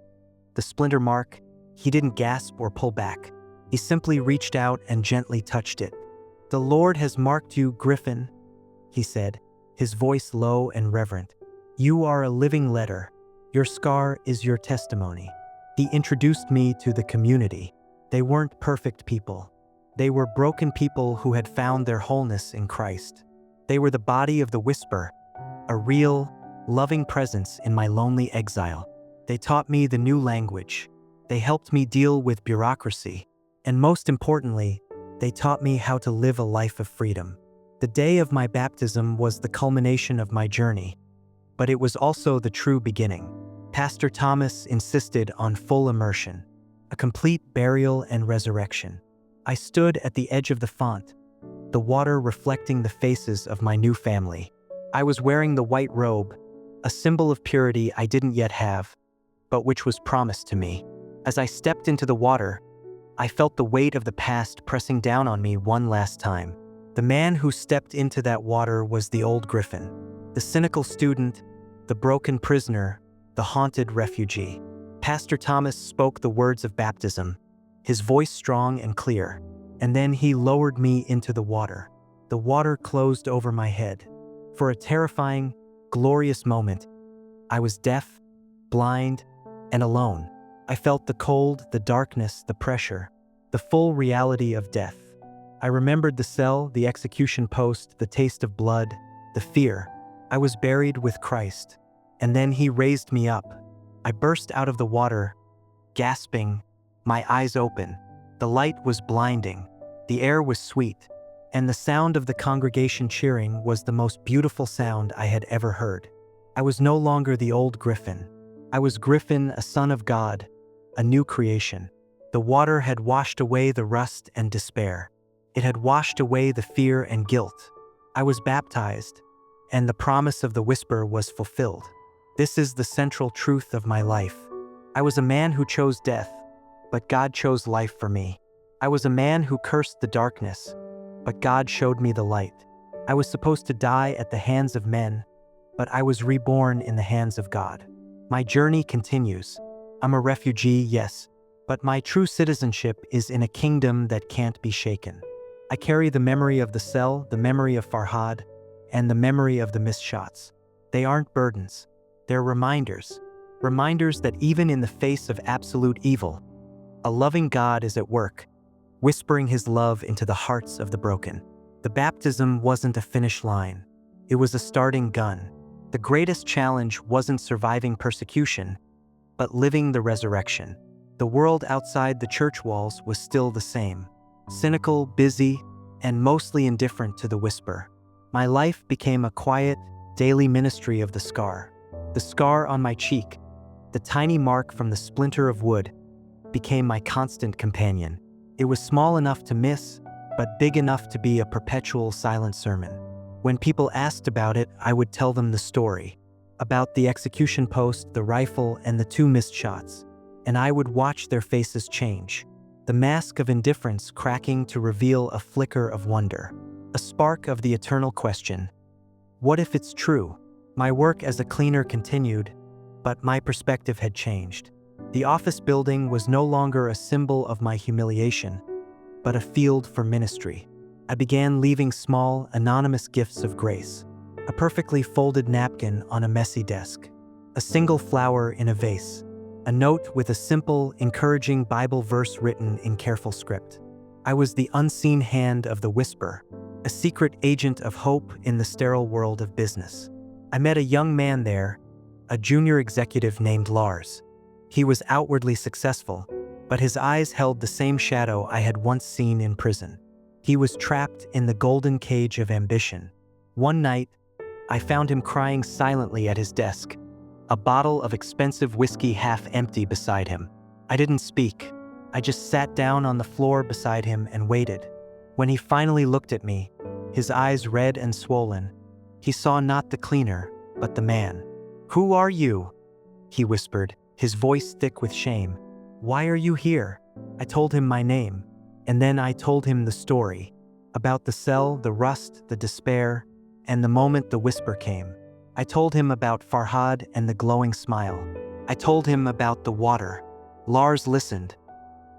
the splinter mark, he didn't gasp or pull back. He simply reached out and gently touched it. "The Lord has marked you, Griffin," he said, his voice low and reverent. "You are a living letter. Your scar is your testimony." He introduced me to the community. They weren't perfect people. They were broken people who had found their wholeness in Christ. They were the body of the whisper, a real, loving presence in my lonely exile. They taught me the new language. They helped me deal with bureaucracy. And most importantly, they taught me how to live a life of freedom. The day of my baptism was the culmination of my journey, but it was also the true beginning. Pastor Thomas insisted on full immersion, a complete burial and resurrection. I stood at the edge of the font, the water reflecting the faces of my new family. I was wearing the white robe, a symbol of purity I didn't yet have, but which was promised to me. As I stepped into the water, I felt the weight of the past pressing down on me one last time. The man who stepped into that water was the old Griffin, the cynical student, the broken prisoner, the haunted refugee. Pastor Thomas spoke the words of baptism, his voice strong and clear, and then he lowered me into the water. The water closed over my head. For a terrifying, glorious moment, I was deaf, blind, and alone. I felt the cold, the darkness, the pressure, the full reality of death. I remembered the cell, the execution post, the taste of blood, the fear. I was buried with Christ, and then he raised me up. I burst out of the water, gasping, my eyes open. The light was blinding, the air was sweet, and the sound of the congregation cheering was the most beautiful sound I had ever heard. I was no longer the old Griffin. I was Griffin, a son of God, a new creation. The water had washed away the rust and despair. It had washed away the fear and guilt. I was baptized, and the promise of the whisper was fulfilled. This is the central truth of my life. I was a man who chose death, but God chose life for me. I was a man who cursed the darkness, but God showed me the light. I was supposed to die at the hands of men, but I was reborn in the hands of God. My journey continues. I'm a refugee, yes, but my true citizenship is in a kingdom that can't be shaken. I carry the memory of the cell, the memory of Farhad, and the memory of the missed shots. They aren't burdens. They're reminders. Reminders that even in the face of absolute evil, a loving God is at work, whispering his love into the hearts of the broken. The baptism wasn't a finish line. It was a starting gun. The greatest challenge wasn't surviving persecution, but living the resurrection. The world outside the church walls was still the same, cynical, busy, and mostly indifferent to the whisper. My life became a quiet, daily ministry of the scar. The scar on my cheek, the tiny mark from the splinter of wood, became my constant companion. It was small enough to miss, but big enough to be a perpetual silent sermon. When people asked about it, I would tell them the story. About the execution post, the rifle, and the 2 missed shots. And I would watch their faces change. The mask of indifference cracking to reveal a flicker of wonder. A spark of the eternal question. What if it's true? My work as a cleaner continued, but my perspective had changed. The office building was no longer a symbol of my humiliation, but a field for ministry. I began leaving small, anonymous gifts of grace. A perfectly folded napkin on a messy desk. A single flower in a vase. A note with a simple, encouraging Bible verse written in careful script. I was the unseen hand of the whisper, a secret agent of hope in the sterile world of business. I met a young man there, a junior executive named Lars. He was outwardly successful, but his eyes held the same shadow I had once seen in prison. He was trapped in the golden cage of ambition. One night, I found him crying silently at his desk, a bottle of expensive whiskey half empty beside him. I didn't speak. I just sat down on the floor beside him and waited. When he finally looked at me, his eyes red and swollen, he saw not the cleaner, but the man. "Who are you?" he whispered, his voice thick with shame. "Why are you here?" I told him my name, and then I told him the story. About the cell, the rust, the despair, and the moment the whisper came. I told him about Farhad and the glowing smile. I told him about the water. Lars listened,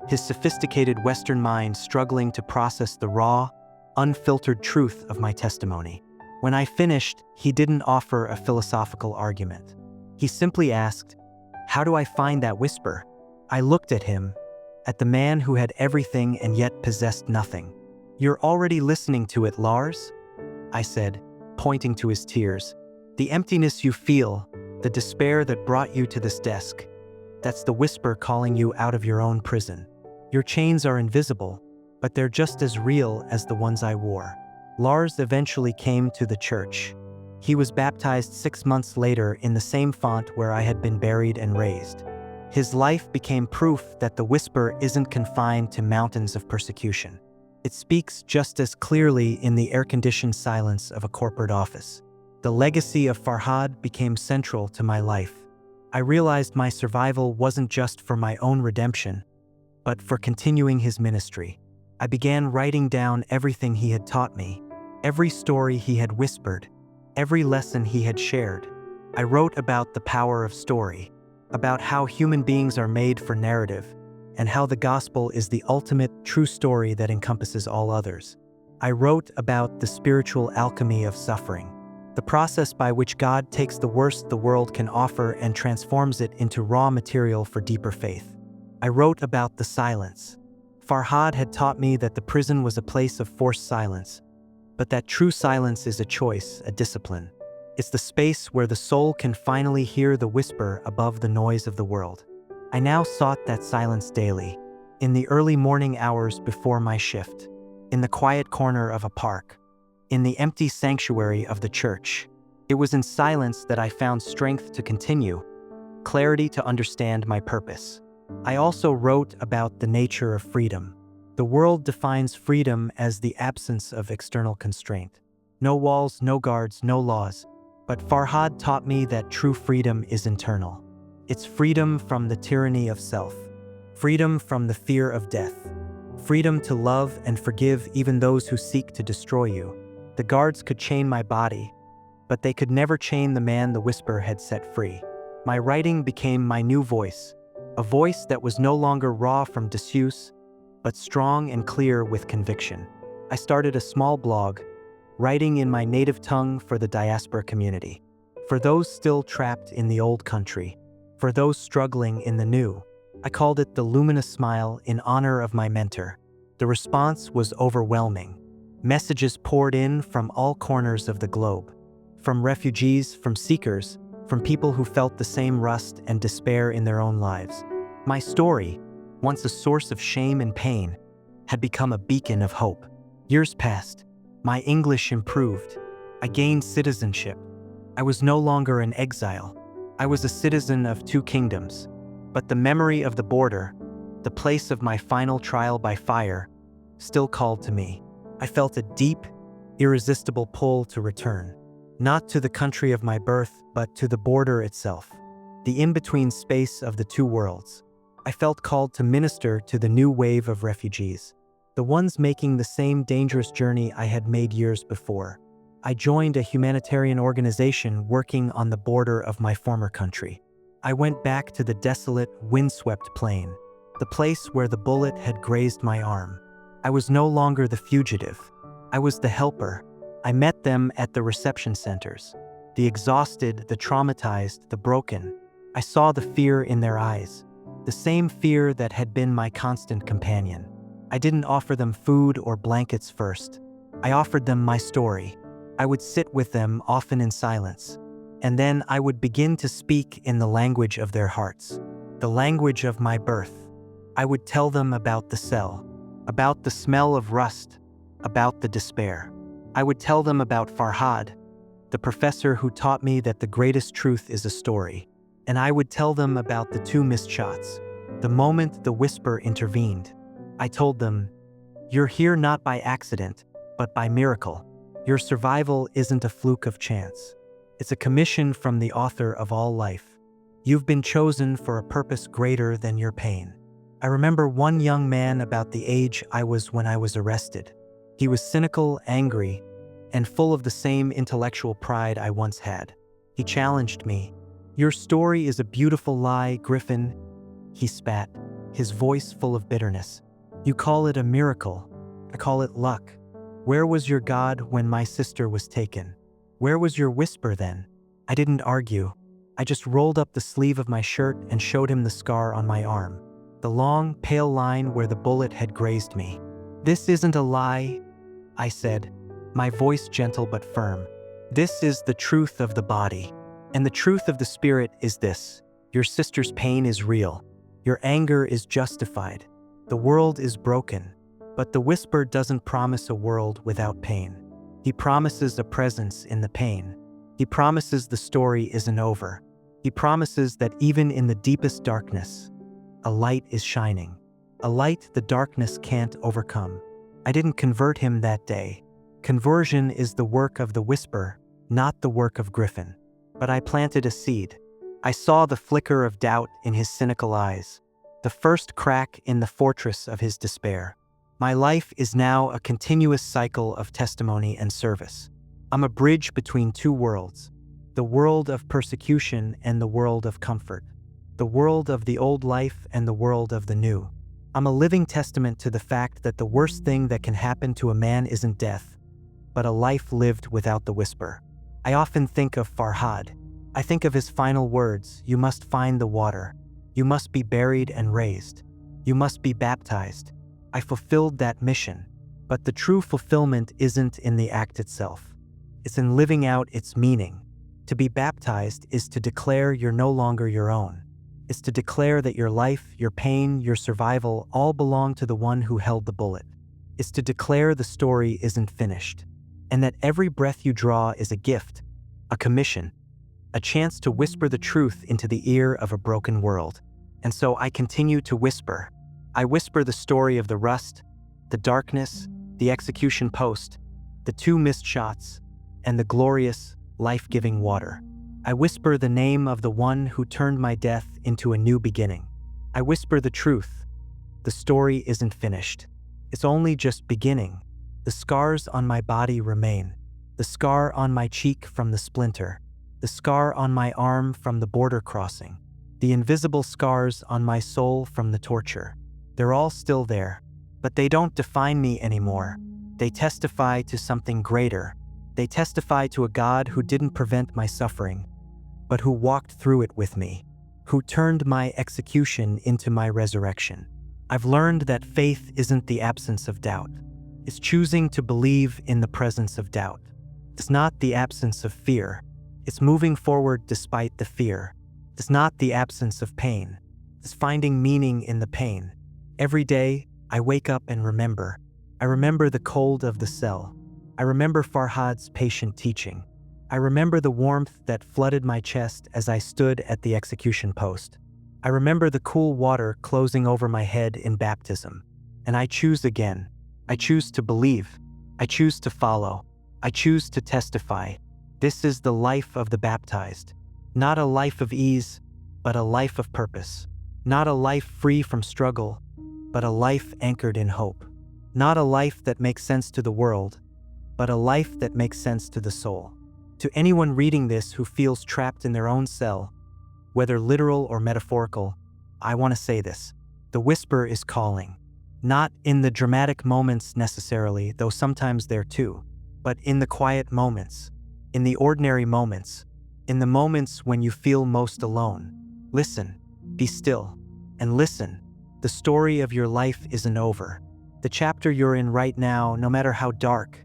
his sophisticated Western mind struggling to process the raw, unfiltered truth of my testimony. When I finished, he didn't offer a philosophical argument. He simply asked, "How do I find that whisper?" I looked at him, at the man who had everything and yet possessed nothing. "You're already listening to it, Lars," I said, pointing to his tears. "The emptiness you feel, the despair that brought you to this desk, that's the whisper calling you out of your own prison. Your chains are invisible, but they're just as real as the ones I wore." Lars eventually came to the church. He was baptized 6 months later in the same font where I had been buried and raised. His life became proof that the whisper isn't confined to mountains of persecution. It speaks just as clearly in the air-conditioned silence of a corporate office. The legacy of Farhad became central to my life. I realized my survival wasn't just for my own redemption, but for continuing his ministry. I began writing down everything he had taught me, every story he had whispered, every lesson he had shared. I wrote about the power of story, about how human beings are made for narrative, and how the gospel is the ultimate, true story that encompasses all others. I wrote about the spiritual alchemy of suffering, the process by which God takes the worst the world can offer and transforms it into raw material for deeper faith. I wrote about the silence. Farhad had taught me that the prison was a place of forced silence, but that true silence is a choice, a discipline. It's the space where the soul can finally hear the whisper above the noise of the world. I now sought that silence daily, in the early morning hours before my shift, in the quiet corner of a park, in the empty sanctuary of the church. It was in silence that I found strength to continue, clarity to understand my purpose. I also wrote about the nature of freedom. The world defines freedom as the absence of external constraint. No walls, no guards, no laws. But Farhad taught me that true freedom is internal. It's freedom from the tyranny of self, freedom from the fear of death, freedom to love and forgive even those who seek to destroy you. The guards could chain my body, but they could never chain the man the whisper had set free. My writing became my new voice, a voice that was no longer raw from disuse, but strong and clear with conviction. I started a small blog, writing in my native tongue for the diaspora community, for those still trapped in the old country, for those struggling in the new. I called it the Luminous Smile in honor of my mentor. The response was overwhelming. Messages poured in from all corners of the globe, from refugees, from seekers, from people who felt the same rust and despair in their own lives. My story, once a source of shame and pain, had become a beacon of hope. Years passed. My English improved. I gained citizenship. I was no longer an exile. I was a citizen of two kingdoms. But the memory of the border, the place of my final trial by fire, still called to me. I felt a deep, irresistible pull to return. Not to the country of my birth, but to the border itself. The in-between space of the two worlds. I felt called to minister to the new wave of refugees. The ones making the same dangerous journey I had made years before. I joined a humanitarian organization working on the border of my former country. I went back to the desolate, windswept plain, the place where the bullet had grazed my arm. I was no longer the fugitive. I was the helper. I met them at the reception centers. The exhausted, the traumatized, the broken. I saw the fear in their eyes. The same fear that had been my constant companion. I didn't offer them food or blankets first. I offered them my story. I would sit with them, often in silence. And then I would begin to speak in the language of their hearts, the language of my birth. I would tell them about the cell, about the smell of rust, about the despair. I would tell them about Farhad, the professor who taught me that the greatest truth is a story. And I would tell them about the two missed shots, the moment the whisper intervened. I told them, "You're here not by accident, but by miracle. Your survival isn't a fluke of chance. It's a commission from the author of all life. You've been chosen for a purpose greater than your pain." I remember one young man about the age I was when I was arrested. He was cynical, angry, and full of the same intellectual pride I once had. He challenged me. "Your story is a beautiful lie, Griffin." He spat, his voice full of bitterness. "You call it a miracle. I call it luck. Where was your God when my sister was taken? Where was your whisper then?" I didn't argue. I just rolled up the sleeve of my shirt and showed him the scar on my arm, the long, pale line where the bullet had grazed me. "This isn't a lie," I said, my voice gentle but firm. "This is the truth of the body. And the truth of the spirit is this: your sister's pain is real. Your anger is justified. The world is broken. But the whisper doesn't promise a world without pain. He promises a presence in the pain. He promises the story isn't over. He promises that even in the deepest darkness, a light is shining. A light the darkness can't overcome." I didn't convert him that day. Conversion is the work of the whisper, not the work of Griffin. But I planted a seed. I saw the flicker of doubt in his cynical eyes, the first crack in the fortress of his despair. My life is now a continuous cycle of testimony and service. I'm a bridge between two worlds, the world of persecution and the world of comfort, the world of the old life and the world of the new. I'm a living testament to the fact that the worst thing that can happen to a man isn't death, but a life lived without the whisper. I often think of Farhad. I think of his final words: "You must find the water. You must be buried and raised. You must be baptized." I fulfilled that mission, but the true fulfillment isn't in the act itself. It's in living out its meaning. To be baptized is to declare you're no longer your own. It's to declare that your life, your pain, your survival all belong to the one who held the bullet. It's to declare the story isn't finished, and that every breath you draw is a gift, a commission, a chance to whisper the truth into the ear of a broken world. And so I continue to whisper. I whisper the story of the rust, the darkness, the execution post, the two missed shots, and the glorious, life-giving water. I whisper the name of the one who turned my death into a new beginning. I whisper the truth. The story isn't finished. It's only just beginning. The scars on my body remain. The scar on my cheek from the splinter. The scar on my arm from the border crossing. The invisible scars on my soul from the torture. They're all still there, but they don't define me anymore. They testify to something greater. They testify to a God who didn't prevent my suffering, but who walked through it with me, who turned my execution into my resurrection. I've learned that faith isn't the absence of doubt. It's choosing to believe in the presence of doubt. It's not the absence of fear. It's moving forward despite the fear. It's not the absence of pain. It's finding meaning in the pain. Every day, I wake up and remember. I remember the cold of the cell, I remember Farhad's patient teaching. I remember the warmth that flooded my chest as I stood at the execution post. I remember the cool water closing over my head in baptism. And I choose again. I choose to believe. I choose to follow. I choose to testify. This is the life of the baptized. Not a life of ease, but a life of purpose. Not a life free from struggle, but a life anchored in hope. Not a life that makes sense to the world, but a life that makes sense to the soul. To anyone reading this who feels trapped in their own cell, whether literal or metaphorical, I want to say this. The whisper is calling. Not in the dramatic moments necessarily, though sometimes there too, but in the quiet moments, in the ordinary moments, in the moments when you feel most alone. Listen, be still, and listen. The story of your life isn't over. The chapter you're in right now, no matter how dark,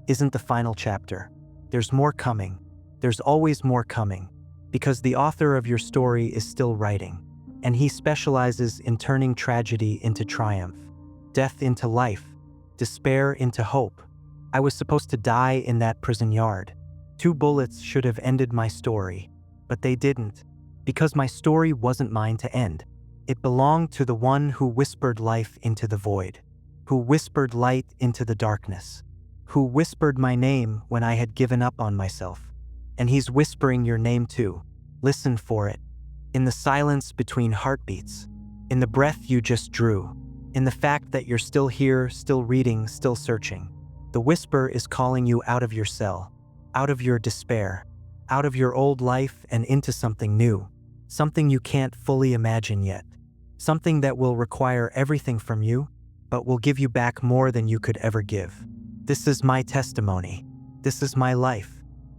isn't the final chapter. There's more coming. There's always more coming, because the author of your story is still writing, and he specializes in turning tragedy into triumph, death into life, despair into hope. I was supposed to die in that prison yard. 2 bullets should have ended my story, but they didn't, because my story wasn't mine to end. It belonged to the one who whispered life into the void, who whispered light into the darkness, who whispered my name when I had given up on myself. And he's whispering your name too. Listen for it. In the silence between heartbeats, in the breath you just drew, in the fact that you're still here, still reading, still searching. The whisper is calling you out of your cell, out of your despair, out of your old life and into something new, something you can't fully imagine yet, something that will require everything from you, but will give you back more than you could ever give. This is my testimony. This is my life.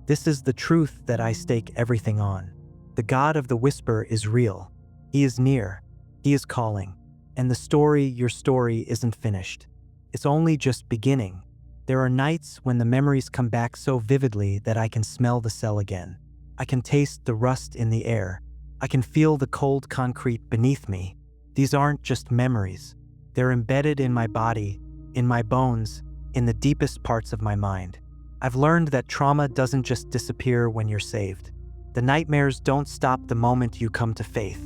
This is the truth that I stake everything on. The God of the whisper is real. He is near. He is calling. And the story, your story, isn't finished. It's only just beginning. There are nights when the memories come back so vividly that I can smell the cell again. I can taste the rust in the air. I can feel the cold concrete beneath me. These aren't just memories. They're embedded in my body, in my bones, in the deepest parts of my mind. I've learned that trauma doesn't just disappear when you're saved. The nightmares don't stop the moment you come to faith.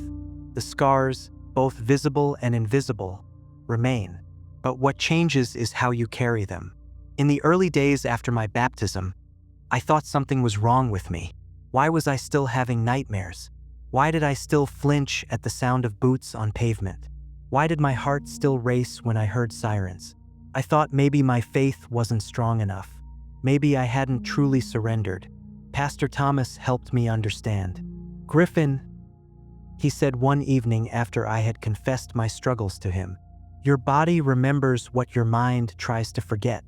The scars, both visible and invisible, remain. But what changes is how you carry them. In the early days after my baptism, I thought something was wrong with me. Why was I still having nightmares? Why did I still flinch at the sound of boots on pavement? Why did my heart still race when I heard sirens? I thought maybe my faith wasn't strong enough. Maybe I hadn't truly surrendered. Pastor Thomas helped me understand. "Griffin," he said one evening after I had confessed my struggles to him, "your body remembers what your mind tries to forget.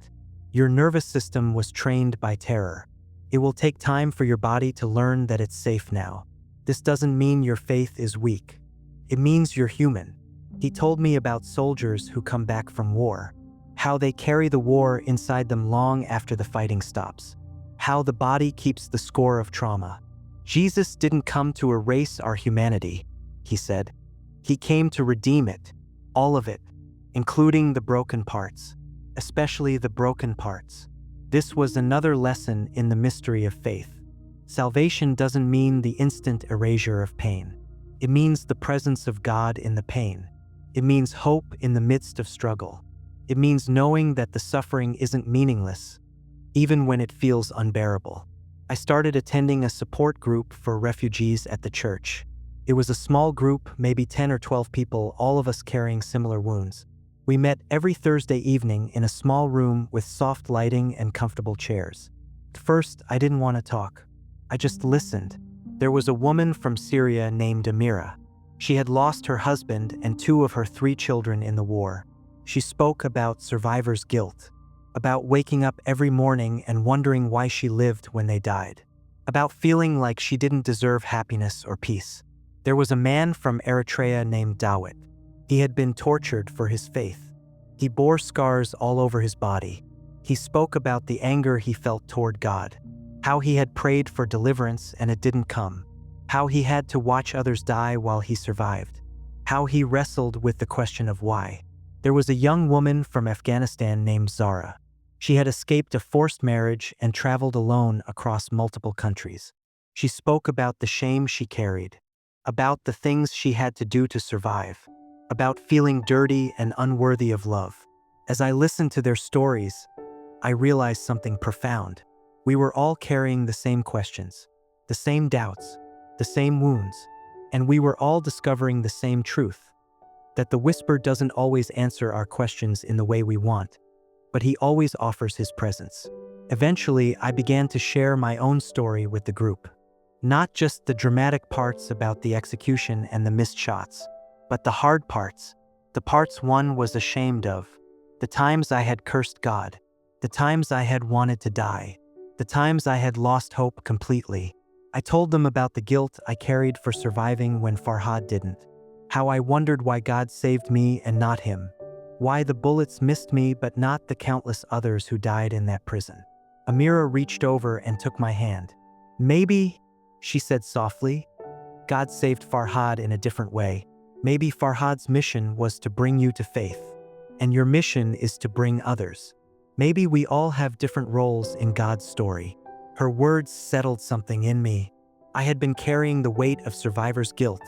Your nervous system was trained by terror. It will take time for your body to learn that it's safe now. This doesn't mean your faith is weak. It means you're human." He told me about soldiers who come back from war, how they carry the war inside them long after the fighting stops, how the body keeps the score of trauma. Jesus didn't come to erase our humanity, he said. He came to redeem it, all of it, including the broken parts, especially the broken parts. This was another lesson in the mystery of faith. Salvation doesn't mean the instant erasure of pain. It means the presence of God in the pain. It means hope in the midst of struggle. It means knowing that the suffering isn't meaningless, even when it feels unbearable. I started attending a support group for refugees at the church. It was a small group, maybe 10 or 12 people, all of us carrying similar wounds. We met every Thursday evening in a small room with soft lighting and comfortable chairs. At first, I didn't want to talk. I just listened. There was a woman from Syria named Amira. She had lost her husband and 2 of her 3 children in the war. She spoke about survivor's guilt, about waking up every morning and wondering why she lived when they died, about feeling like she didn't deserve happiness or peace. There was a man from Eritrea named Dawit. He had been tortured for his faith. He bore scars all over his body. He spoke about the anger he felt toward God, how he had prayed for deliverance and it didn't come, how he had to watch others die while he survived, how he wrestled with the question of why. There was a young woman from Afghanistan named Zara. She had escaped a forced marriage and traveled alone across multiple countries. She spoke about the shame she carried, about the things she had to do to survive, about feeling dirty and unworthy of love. As I listened to their stories, I realized something profound. We were all carrying the same questions, the same doubts, the same wounds, and we were all discovering the same truth, that the whisper doesn't always answer our questions in the way we want, but he always offers his presence. Eventually, I began to share my own story with the group. Not just the dramatic parts about the execution and the missed shots, but the hard parts, the parts one was ashamed of, the times I had cursed God, the times I had wanted to die, the times I had lost hope completely. I told them about the guilt I carried for surviving when Farhad didn't, how I wondered why God saved me and not him, why the bullets missed me but not the countless others who died in that prison. Amira reached over and took my hand. Maybe, she said softly, God saved Farhad in a different way. Maybe Farhad's mission was to bring you to faith, and your mission is to bring others. Maybe we all have different roles in God's story. Her words settled something in me. I had been carrying the weight of survivor's guilt,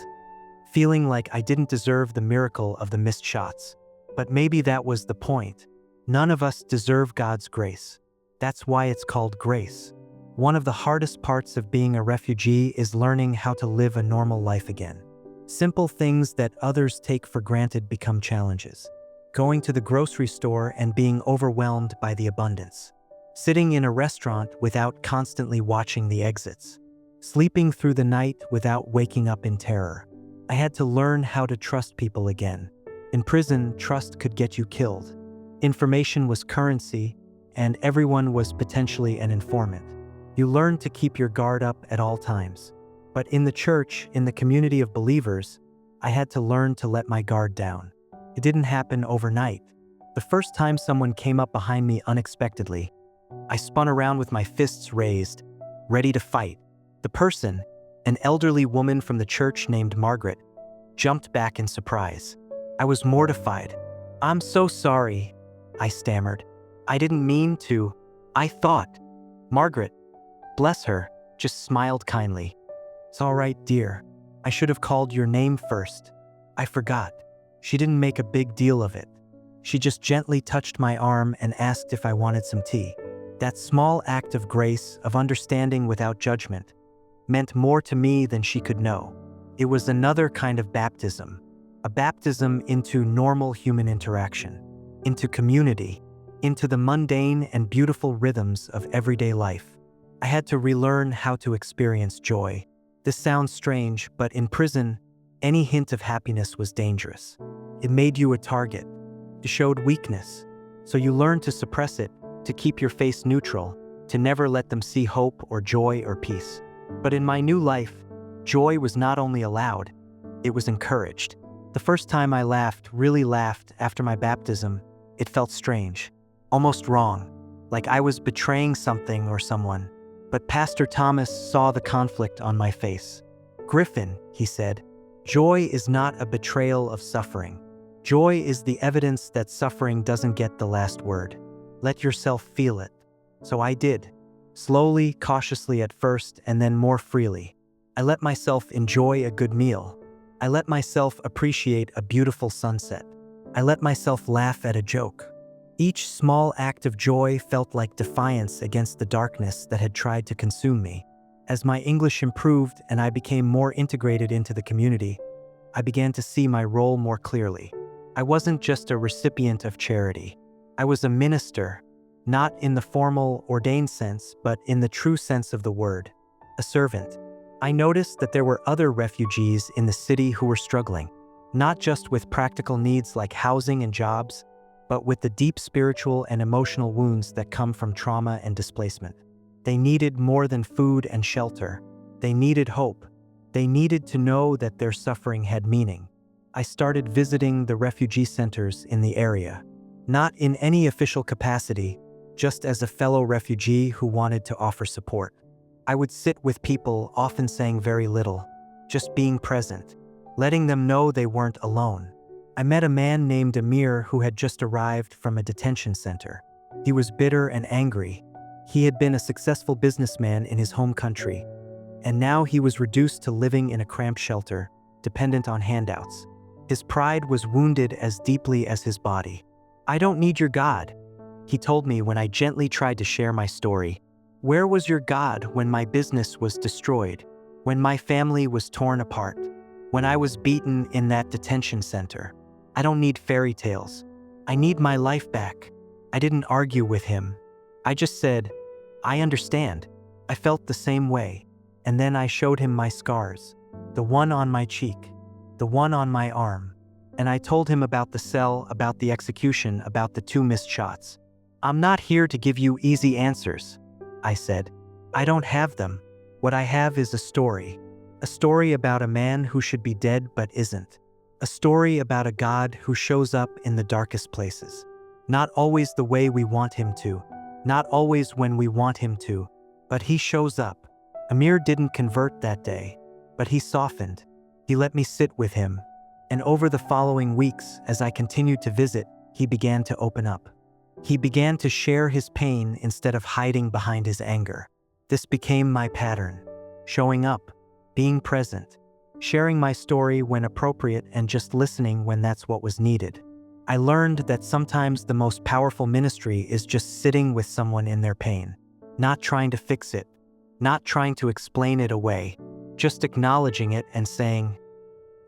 feeling like I didn't deserve the miracle of the missed shots. But maybe that was the point. None of us deserve God's grace. That's why it's called grace. One of the hardest parts of being a refugee is learning how to live a normal life again. Simple things that others take for granted become challenges. Going to the grocery store and being overwhelmed by the abundance. Sitting in a restaurant without constantly watching the exits. Sleeping through the night without waking up in terror. I had to learn how to trust people again. In prison, trust could get you killed. Information was currency, and everyone was potentially an informant. You learned to keep your guard up at all times. But in the church, in the community of believers, I had to learn to let my guard down. It didn't happen overnight. The first time someone came up behind me unexpectedly, I spun around with my fists raised, ready to fight. The person, an elderly woman from the church named Margaret, jumped back in surprise. I was mortified. "I'm so sorry," I stammered. "I didn't mean to. I thought." Margaret, bless her, just smiled kindly. "It's all right, dear. I should have called your name first. I forgot." She didn't make a big deal of it. She just gently touched my arm and asked if I wanted some tea. That small act of grace, of understanding without judgment, meant more to me than she could know. It was another kind of baptism, a baptism into normal human interaction, into community, into the mundane and beautiful rhythms of everyday life. I had to relearn how to experience joy. This sounds strange, but in prison, any hint of happiness was dangerous. It made you a target. It showed weakness. So you learned to suppress it, to keep your face neutral, to never let them see hope or joy or peace. But in my new life, joy was not only allowed, it was encouraged. The first time I laughed, really laughed, after my baptism, it felt strange, almost wrong, like I was betraying something or someone. But Pastor Thomas saw the conflict on my face. "Griffin," he said, "joy is not a betrayal of suffering. Joy is the evidence that suffering doesn't get the last word. Let yourself feel it." So I did. Slowly, cautiously at first, and then more freely. I let myself enjoy a good meal. I let myself appreciate a beautiful sunset. I let myself laugh at a joke. Each small act of joy felt like defiance against the darkness that had tried to consume me. As my English improved and I became more integrated into the community, I began to see my role more clearly. I wasn't just a recipient of charity. I was a minister, not in the formal, ordained sense, but in the true sense of the word, a servant. I noticed that there were other refugees in the city who were struggling, not just with practical needs like housing and jobs, but with the deep spiritual and emotional wounds that come from trauma and displacement. They needed more than food and shelter. They needed hope. They needed to know that their suffering had meaning. I started visiting the refugee centers in the area, not in any official capacity, just as a fellow refugee who wanted to offer support. I would sit with people, often saying very little, just being present, letting them know they weren't alone. I met a man named Amir who had just arrived from a detention center. He was bitter and angry. He had been a successful businessman in his home country, and now he was reduced to living in a cramped shelter, dependent on handouts. His pride was wounded as deeply as his body. "I don't need your God," he told me when I gently tried to share my story. "Where was your God when my business was destroyed, when my family was torn apart, when I was beaten in that detention center? I don't need fairy tales. I need my life back." I didn't argue with him. I just said, "I understand. I felt the same way." And then I showed him my scars, the one on my cheek, the one on my arm. And I told him about the cell, about the execution, about the 2 missed shots. "I'm not here to give you easy answers," I said. "I don't have them. What I have is a story about a man who should be dead but isn't. A story about a God who shows up in the darkest places. Not always the way we want him to, not always when we want him to, but he shows up." Amir didn't convert that day, but he softened. He let me sit with him. And over the following weeks, as I continued to visit, he began to open up. He began to share his pain instead of hiding behind his anger. This became my pattern: showing up, being present, sharing my story when appropriate, and just listening when that's what was needed. I learned that sometimes the most powerful ministry is just sitting with someone in their pain, not trying to fix it, not trying to explain it away, just acknowledging it and saying,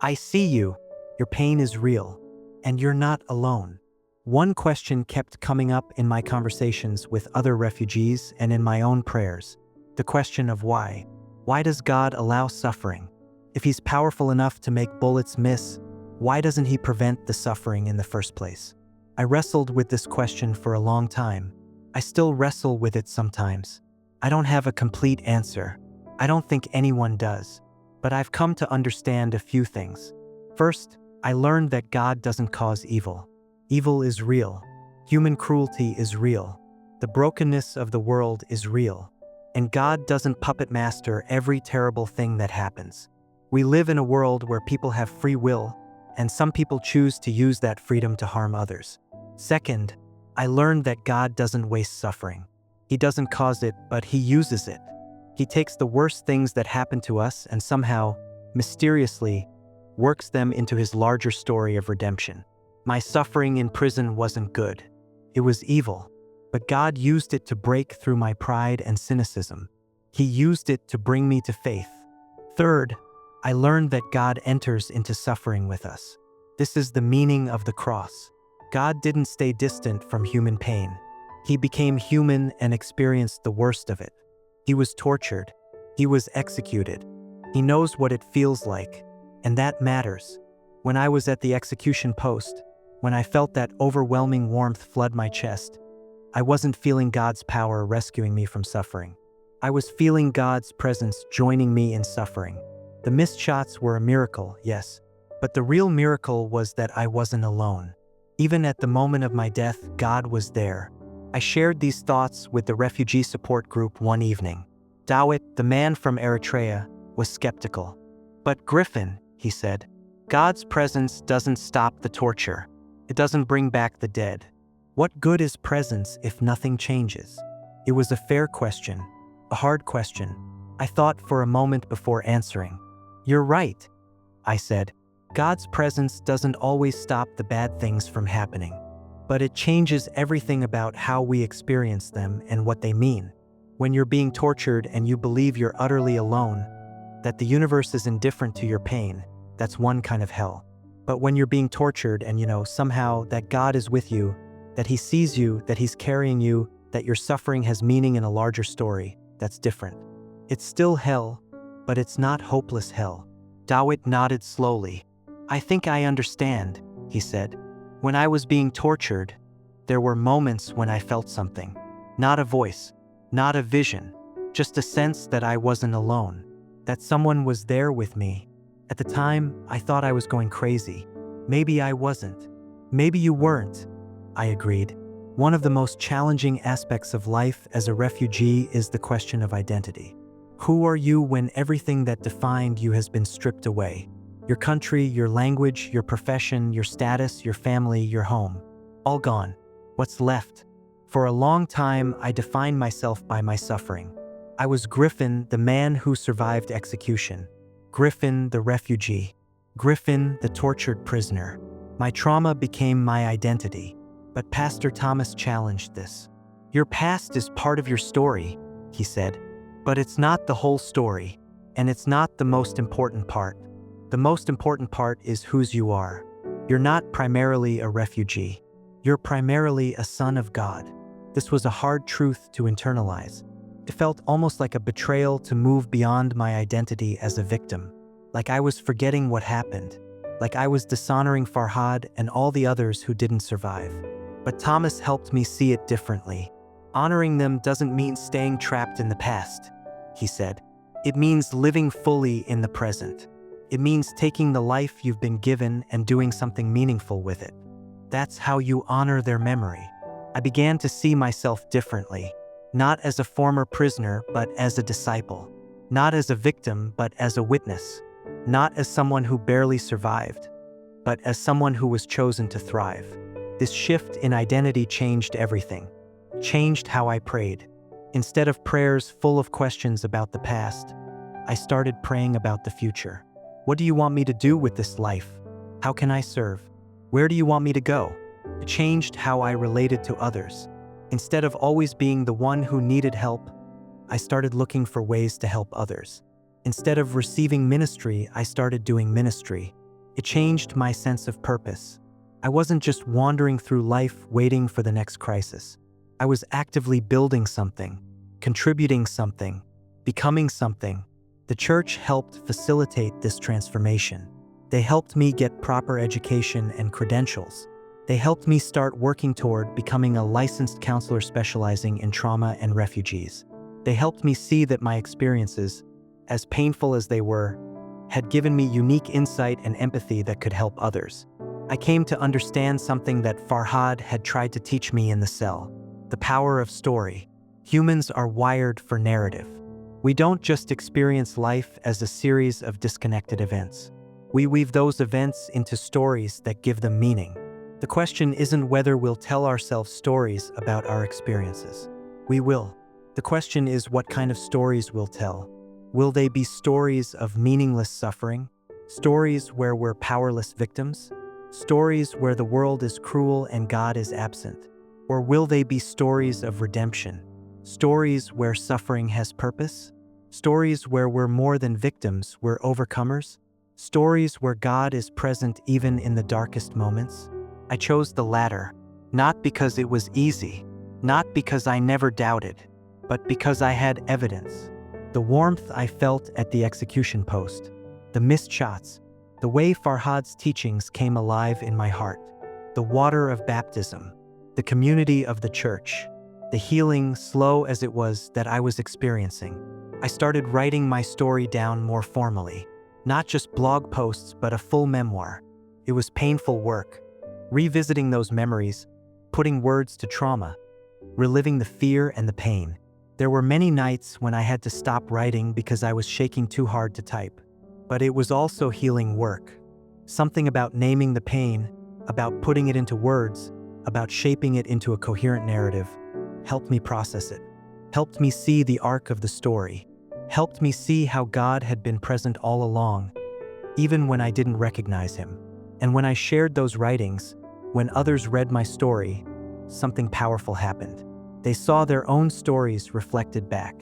"I see you, your pain is real, and you're not alone." One question kept coming up in my conversations with other refugees and in my own prayers: the question of why. Why does God allow suffering? If he's powerful enough to make bullets miss, why doesn't he prevent the suffering in the first place? I wrestled with this question for a long time. I still wrestle with it sometimes. I don't have a complete answer. I don't think anyone does. But I've come to understand a few things. First, I learned that God doesn't cause evil. Evil is real. Human cruelty is real. The brokenness of the world is real. And God doesn't puppet master every terrible thing that happens. We live in a world where people have free will, and some people choose to use that freedom to harm others. Second, I learned that God doesn't waste suffering. He doesn't cause it, but he uses it. He takes the worst things that happen to us and somehow, mysteriously, works them into his larger story of redemption. My suffering in prison wasn't good. It was evil. But God used it to break through my pride and cynicism. He used it to bring me to faith. Third, I learned that God enters into suffering with us. This is the meaning of the cross. God didn't stay distant from human pain. He became human and experienced the worst of it. He was tortured. He was executed. He knows what it feels like, and that matters. When I was at the execution post, when I felt that overwhelming warmth flood my chest, I wasn't feeling God's power rescuing me from suffering. I was feeling God's presence joining me in suffering. The missed shots were a miracle, yes, but the real miracle was that I wasn't alone. Even at the moment of my death, God was there. I shared these thoughts with the refugee support group one evening. Dawit, the man from Eritrea, was skeptical. "But Griffin," he said, "God's presence doesn't stop the torture. It doesn't bring back the dead. What good is presence if nothing changes?" It was a fair question, a hard question. I thought for a moment before answering. "You're right," I said. "God's presence doesn't always stop the bad things from happening, but it changes everything about how we experience them and what they mean. When you're being tortured and you believe you're utterly alone, that the universe is indifferent to your pain, that's one kind of hell. But when you're being tortured and somehow that God is with you, that he sees you, that he's carrying you, that your suffering has meaning in a larger story, that's different. It's still hell, but it's not hopeless hell." Dawit nodded slowly. "I think I understand," he said. "When I was being tortured, there were moments when I felt something. Not a voice, not a vision, just a sense that I wasn't alone, that someone was there with me. At the time, I thought I was going crazy. Maybe I wasn't. Maybe you weren't," I agreed. One of the most challenging aspects of life as a refugee is the question of identity. Who are you when everything that defined you has been stripped away? Your country, your language, your profession, your status, your family, your home. All gone. What's left? For a long time, I defined myself by my suffering. I was Griffin, the man who survived execution. Griffin, the refugee. Griffin, the tortured prisoner. My trauma became my identity. But Pastor Thomas challenged this. Your past is part of your story, he said. But it's not the whole story. And it's not the most important part. The most important part is whose you are. You're not primarily a refugee. You're primarily a son of God. This was a hard truth to internalize. It felt almost like a betrayal to move beyond my identity as a victim. Like I was forgetting what happened. Like I was dishonoring Farhad and all the others who didn't survive. But Thomas helped me see it differently. Honoring them doesn't mean staying trapped in the past, he said. It means living fully in the present. It means taking the life you've been given and doing something meaningful with it. That's how you honor their memory. I began to see myself differently, not as a former prisoner, but as a disciple. Not as a victim, but as a witness. Not as someone who barely survived, but as someone who was chosen to thrive. This shift in identity changed everything. Changed how I prayed. Instead of prayers full of questions about the past, I started praying about the future. What do you want me to do with this life? How can I serve? Where do you want me to go? It changed how I related to others. Instead of always being the one who needed help, I started looking for ways to help others. Instead of receiving ministry, I started doing ministry. It changed my sense of purpose. I wasn't just wandering through life waiting for the next crisis. I was actively building something, contributing something, becoming something. The church helped facilitate this transformation. They helped me get proper education and credentials. They helped me start working toward becoming a licensed counselor specializing in trauma and refugees. They helped me see that my experiences, as painful as they were, had given me unique insight and empathy that could help others. I came to understand something that Farhad had tried to teach me in the cell: the power of story. Humans are wired for narrative. We don't just experience life as a series of disconnected events. We weave those events into stories that give them meaning. The question isn't whether we'll tell ourselves stories about our experiences. We will. The question is what kind of stories we'll tell. Will they be stories of meaningless suffering? Stories where we're powerless victims? Stories where the world is cruel and God is absent? Or will they be stories of redemption? Stories where suffering has purpose? Stories where we're more than victims, we're overcomers? Stories where God is present even in the darkest moments? I chose the latter, not because it was easy, not because I never doubted, but because I had evidence. The warmth I felt at the execution post, the missed shots, the way Farhad's teachings came alive in my heart, the water of baptism, the community of the church, the healing, slow as it was, that I was experiencing. I started writing my story down more formally, not just blog posts, but a full memoir. It was painful work, revisiting those memories, putting words to trauma, reliving the fear and the pain. There were many nights when I had to stop writing because I was shaking too hard to type. But it was also healing work. Something about naming the pain, about putting it into words, about shaping it into a coherent narrative, helped me process it, helped me see the arc of the story, helped me see how God had been present all along, even when I didn't recognize him. And when I shared those writings, when others read my story, something powerful happened. They saw their own stories reflected back.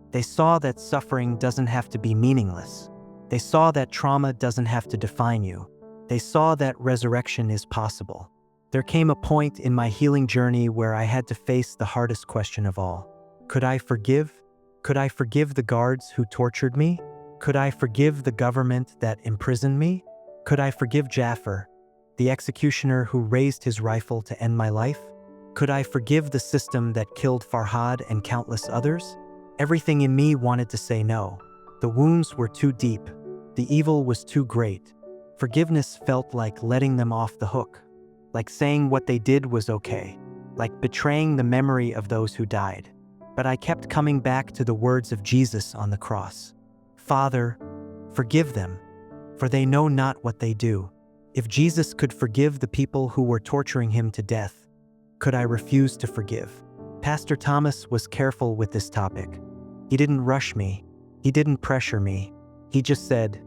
They saw that suffering doesn't have to be meaningless. They saw that trauma doesn't have to define you. They saw that resurrection is possible. There came a point in my healing journey where I had to face the hardest question of all. Could I forgive? Could I forgive the guards who tortured me? Could I forgive the government that imprisoned me? Could I forgive Jaffer, the executioner who raised his rifle to end my life? Could I forgive the system that killed Farhad and countless others? Everything in me wanted to say no. The wounds were too deep. The evil was too great. Forgiveness felt like letting them off the hook, like saying what they did was okay, like betraying the memory of those who died. But I kept coming back to the words of Jesus on the cross. Father, forgive them, for they know not what they do. If Jesus could forgive the people who were torturing him to death, could I refuse to forgive? Pastor Thomas was careful with this topic. He didn't rush me. He didn't pressure me. He just said,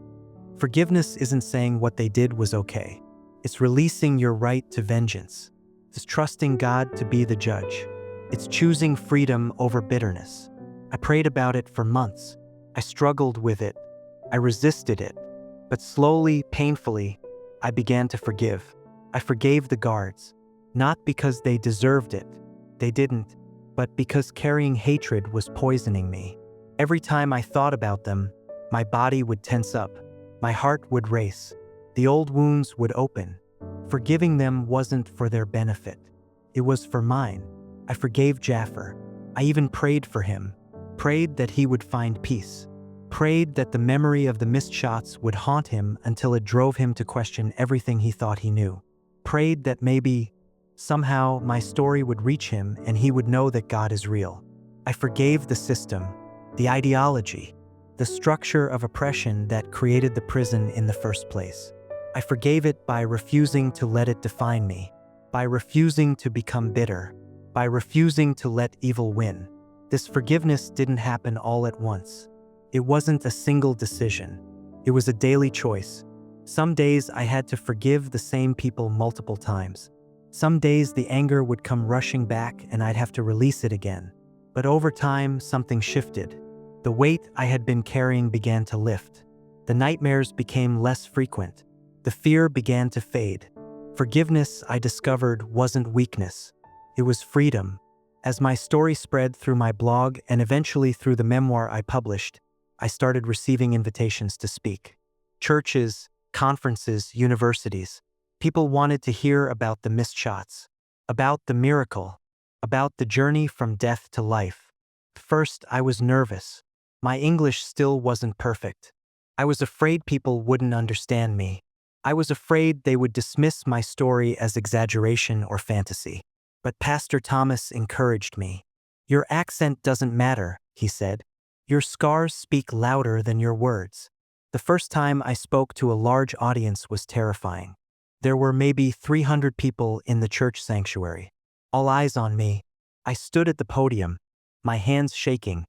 "Forgiveness isn't saying what they did was okay. It's releasing your right to vengeance. It's trusting God to be the judge. It's choosing freedom over bitterness." I prayed about it for months. I struggled with it. I resisted it. But slowly, painfully, I began to forgive. I forgave the guards, not because they deserved it. They didn't, but because carrying hatred was poisoning me. Every time I thought about them, my body would tense up. My heart would race. The old wounds would open. Forgiving them wasn't for their benefit. It was for mine. I forgave Jaffer. I even prayed for him. Prayed that he would find peace. Prayed that the memory of the missed shots would haunt him until it drove him to question everything he thought he knew. Prayed that maybe, somehow, my story would reach him and he would know that God is real. I forgave the system, the ideology, the structure of oppression that created the prison in the first place. I forgave it by refusing to let it define me, by refusing to become bitter, by refusing to let evil win. This forgiveness didn't happen all at once. It wasn't a single decision. It was a daily choice. Some days I had to forgive the same people multiple times. Some days the anger would come rushing back and I'd have to release it again. But over time, something shifted. The weight I had been carrying began to lift. The nightmares became less frequent. The fear began to fade. Forgiveness, I discovered, wasn't weakness. It was freedom. As my story spread through my blog and eventually through the memoir I published, I started receiving invitations to speak. Churches, conferences, universities. People wanted to hear about the missed shots, about the miracle, about the journey from death to life. First, I was nervous. My English still wasn't perfect. I was afraid people wouldn't understand me. I was afraid they would dismiss my story as exaggeration or fantasy. But Pastor Thomas encouraged me. "Your accent doesn't matter," he said. "Your scars speak louder than your words." The first time I spoke to a large audience was terrifying. There were maybe 300 people in the church sanctuary. All eyes on me. I stood at the podium, my hands shaking,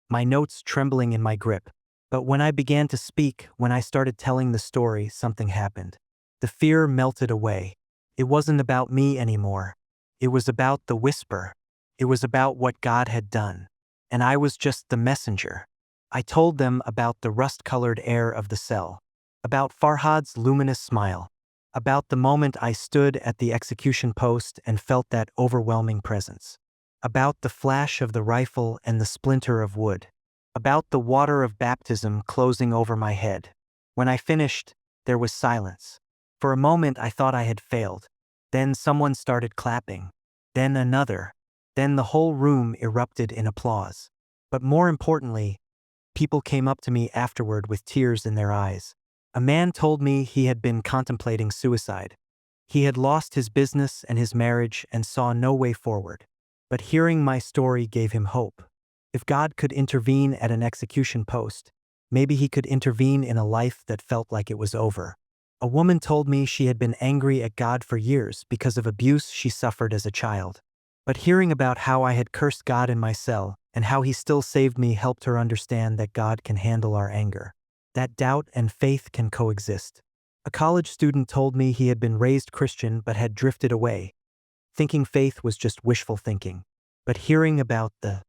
my notes trembling in my grip. But when I began to speak, when I started telling the story, something happened. The fear melted away. It wasn't about me anymore. It was about the whisper. It was about what God had done. And I was just the messenger. I told them about the rust-colored air of the cell, about Farhad's luminous smile, about the moment I stood at the execution post and felt that overwhelming presence, about the flash of the rifle and the splinter of wood, about the water of baptism closing over my head. When I finished, there was silence. For a moment I thought I had failed. Then someone started clapping. Then another. Then the whole room erupted in applause. But more importantly, people came up to me afterward with tears in their eyes. A man told me he had been contemplating suicide. He had lost his business and his marriage and saw no way forward. But hearing my story gave him hope. If God could intervene at an execution post, maybe he could intervene in a life that felt like it was over. A woman told me she had been angry at God for years because of abuse she suffered as a child. But hearing about how I had cursed God in my cell and how he still saved me helped her understand that God can handle our anger. That doubt and faith can coexist. A college student told me he had been raised Christian but had drifted away, thinking faith was just wishful thinking. But hearing about the